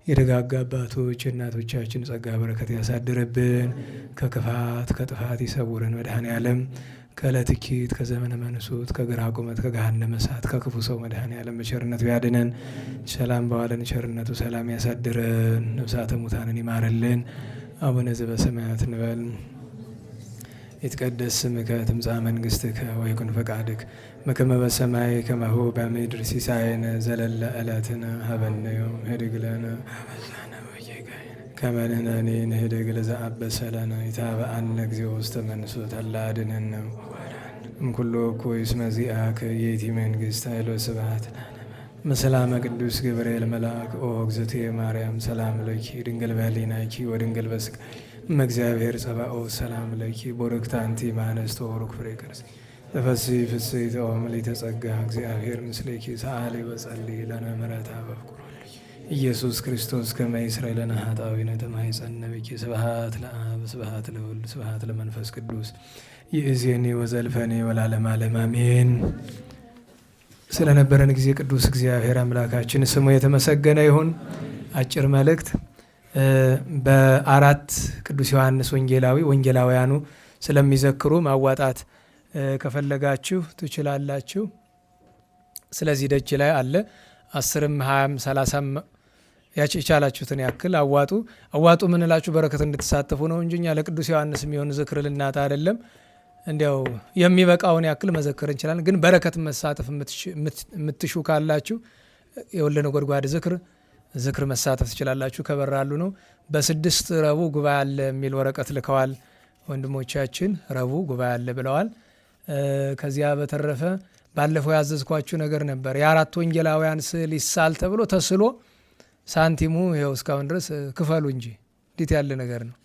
[SPEAKER 1] የደጋጋ አባቶች እናቶቻችን ጸጋ በረከት ያሳድርብን። ከክፋት ከጥፋት ይሰውረን። መድኃኔዓለም ከለትኪት ከዘመነ መንሱት ከግራ ቁመት ከገሃነመ እሳት ከክፉ ሰው መድኃኔዓለም በቸርነቱ ያድነን። ሰላም በዋለን ቸርነቱ ሰላም ያሳድረን። ነፍሳተ ሙታንን ይማርልን። አቡነ ዘበሰማያት እንበል። ይትቀደስ ስምከ ትምጻእ መንግሥትከ ወይኩን ፈቃድከ በከመ በሰማይ ከማሁ በምድር ሲሳየነ ዘለለ ዕለትነ ሀበነ ዮም ኅድግ ለነ ከመ ንሕነኒ ንኅድግ ለዘአበሰ ለነ ኢታብአነ እግዚኦ ውስተ መንሱት አላ አድኅነነ እምኩሉ እኩይ እስመ ዚአከ ይእቲ መንግሥት ኃይል ወስብሐት ምስላመ ቅዱስ ገብርኤል መልአክ ኦ እግዝእትየ ማርያም ሰላም ለኪ ድንግል በሕሊናኪ ወድንግል በሥጋኪ እምእግዚአብሔር ጸባኦት ሰላም ለኪ ቡርክት አንቲ እምአንስት ወቡሩክ ፍሬ ከርሥኪ ተፈሥሒ ፍሥሕት ኦ ምልዕተ ጸጋ እግዚአብሔር ምስሌኪ ሰአሊ ወጸልዪ ለነ ምሕረተ በፍቁር ኢየሱስ ክርስቶስ ከመ ይስረይ ለነ ኃጣውኢነ ተማኅፀነ ብኪ ስብሐት ለአብ ስብሐት ለወልድ ስብሐት ለመንፈስ ቅዱስ ይእዜኒ ወዘልፈኒ ወለዓለመ ዓለም አሜን። ስለነበረን ጊዜ ቅዱስ እግዚአብሔር አምላካችን ስሙ የተመሰገነ ይሁን። አጭር መልእክት በ4 ቅዱስ ዮሐንስ ወንጌላውያኑ ስለሚዘክሩ ማዋጣት ከፈለጋችሁ ትችላላችሁ። ስለዚህ ደጅ ላይ አለ 10ም 20ም 30ም የቻላችሁትን ያክል አዋጡ። አዋጡ ምንላችሁ በረከት እንድትሳተፉ ነው እንጂ እኛ ለቅዱስ ዮሐንስ የሚሆን ዝክር ልናጣ አይደለም። እንዲያው የሚበቃውን ያክል መዘከር እንችላለን። ግን በረከት መሳተፍ የምትሹ ካላችሁ የወልደ ነጎድጓድ ዝክር መሳተፍ ትችላላችሁ። ከበራሉ ነው። በ6 ረቡዕ ጉባኤ አለ የሚል ወረቀት ልከዋል ወንድሞቻችን። ረቡዕ ጉባኤ አለ ብለዋል። ከዚያ በተረፈ ባለፈው ያዘዝኳችሁ ነገር ነበር። የ4 ወንጌላውያን ስዕል ይሳል ተብሎ ተስሎ ሳንቲሙ ይኸው እስካሁን ድረስ ክፈሉ እንጂ እንዴት ያለ ነገር ነው።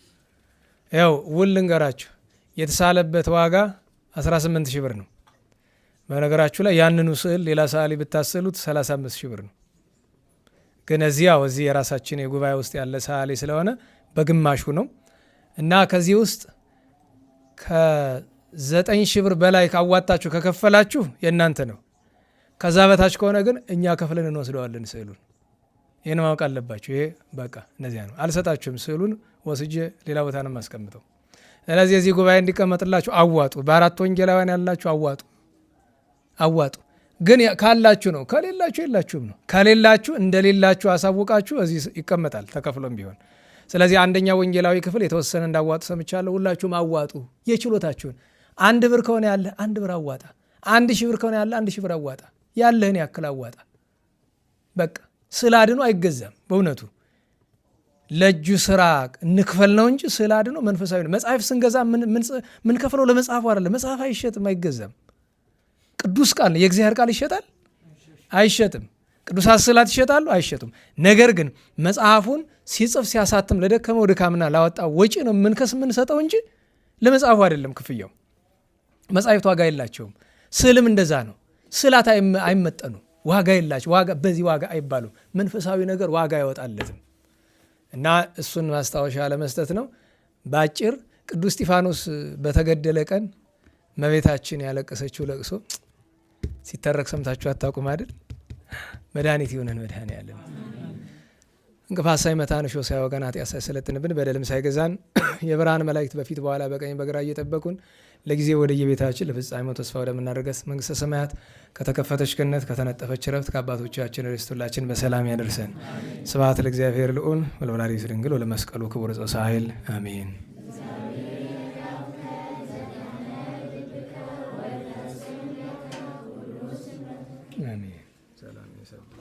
[SPEAKER 1] ይኸው ውል ልንገራችሁ፣ የተሳለበት ዋጋ 18,000 ብር ነው። በነገራችሁ ላይ ያንኑ ስዕል ሌላ ሰዓሊ ብታሰሉት 35,000 ብር ነው። ግን እዚህ የራሳችን የጉባኤ ውስጥ ያለ ሰዓሊ ስለሆነ በግማሹ ነው እና ከዚህ ውስጥ ከ9,000 ብር በላይ ካዋጣችሁ ከከፈላችሁ የእናንተ ነው። ከዛ በታች ከሆነ ግን እኛ ከፍለን እንወስደዋለን ስዕሉን። ይህን ማወቅ አለባችሁ። ይሄ በቃ እነዚያ ነው። አልሰጣችሁም። ስዕሉን ወስጄ ሌላ ቦታ ነው የማስቀምጠው። ስለዚህ የዚህ ጉባኤ እንዲቀመጥላችሁ አዋጡ። በ4 ወንጌላውያን ያላችሁ አዋጡ። ግን ካላችሁ ነው፣ ከሌላችሁ የላችሁም ነው። ከሌላችሁ እንደሌላችሁ አሳውቃችሁ እዚህ ይቀመጣል ተከፍሎም ቢሆን። ስለዚህ 1ኛ ወንጌላዊ ክፍል የተወሰነ እንዳዋጡ ሰምቻለሁ። ሁላችሁም አዋጡ የችሎታችሁን። 1 ብር ከሆነ ያለ 1 ብር አዋጣ። 1,000 ብር ከሆነ ያለ 1,000 ብር አዋጣ። ያለህን ያክል አዋጣ። በቃ ስዕል አድኖ አይገዛም። በእውነቱ ለእጁ ስራ እንክፈል ነው እንጂ ስዕል አድኖ መንፈሳዊ ነው። መጽሐፍ ስንገዛ ምን ከፍለው ለመጽሐፉ አይደለም። መጽሐፍ አይሸጥም፣ አይገዛም። ቅዱስ ቃል የእግዚአብሔር ቃል ይሸጣል? አይሸጥም። ቅዱሳት ስዕላት ይሸጣሉ? አይሸጡም። ነገር ግን መጽሐፉን ሲጽፍ ሲያሳትም ለደከመው ድካምና ላወጣው ወጪ ነው የምንሰጠው እንጂ ለመጽሐፉ አይደለም ክፍያው። መጽሐፍት ዋጋ የላቸውም። ስዕልም እንደዛ ነው። ስዕላት አይመጠኑ፣ ዋጋ የላቸው። በዚህ ዋጋ አይባሉም። መንፈሳዊ ነገር ዋጋ አይወጣለትም። እና እሱን ማስታወሻ ለመስጠት ነው። በአጭር ቅዱስ እስጢፋኖስ በተገደለ ቀን እመቤታችን ያለቀሰችው ለቅሶ ሲተረክ ሰምታችሁ አታውቁም አይደል? መድኃኒት ይሁነን መድኃኔዓለም። እንቅፋት ሳይመታን እሾህ ሳይወጋን ኃጢአት ሳይሰለጥንብን በደልም ሳይገዛን የብርሃን መላእክት በፊት በኋላ በቀኝ በግራ እየጠበቁን ለጊዜ ወደ የቤታችን ለፍጻሜው ተስፋ ወደምናደርገት መንግሥተ ሰማያት ከተከፈተች ገነት ከተነጠፈች ረፍት ከአባቶቻችን ርስት ሁላችን በሰላም ያደርሰን። ስብሐት ለእግዚአብሔር ልዑል ወለወላዲቱ ድንግል ወለመስቀሉ ክቡር ዘወፀ ኃይል አሜን። አሜን። ሰላም ይሰብሐ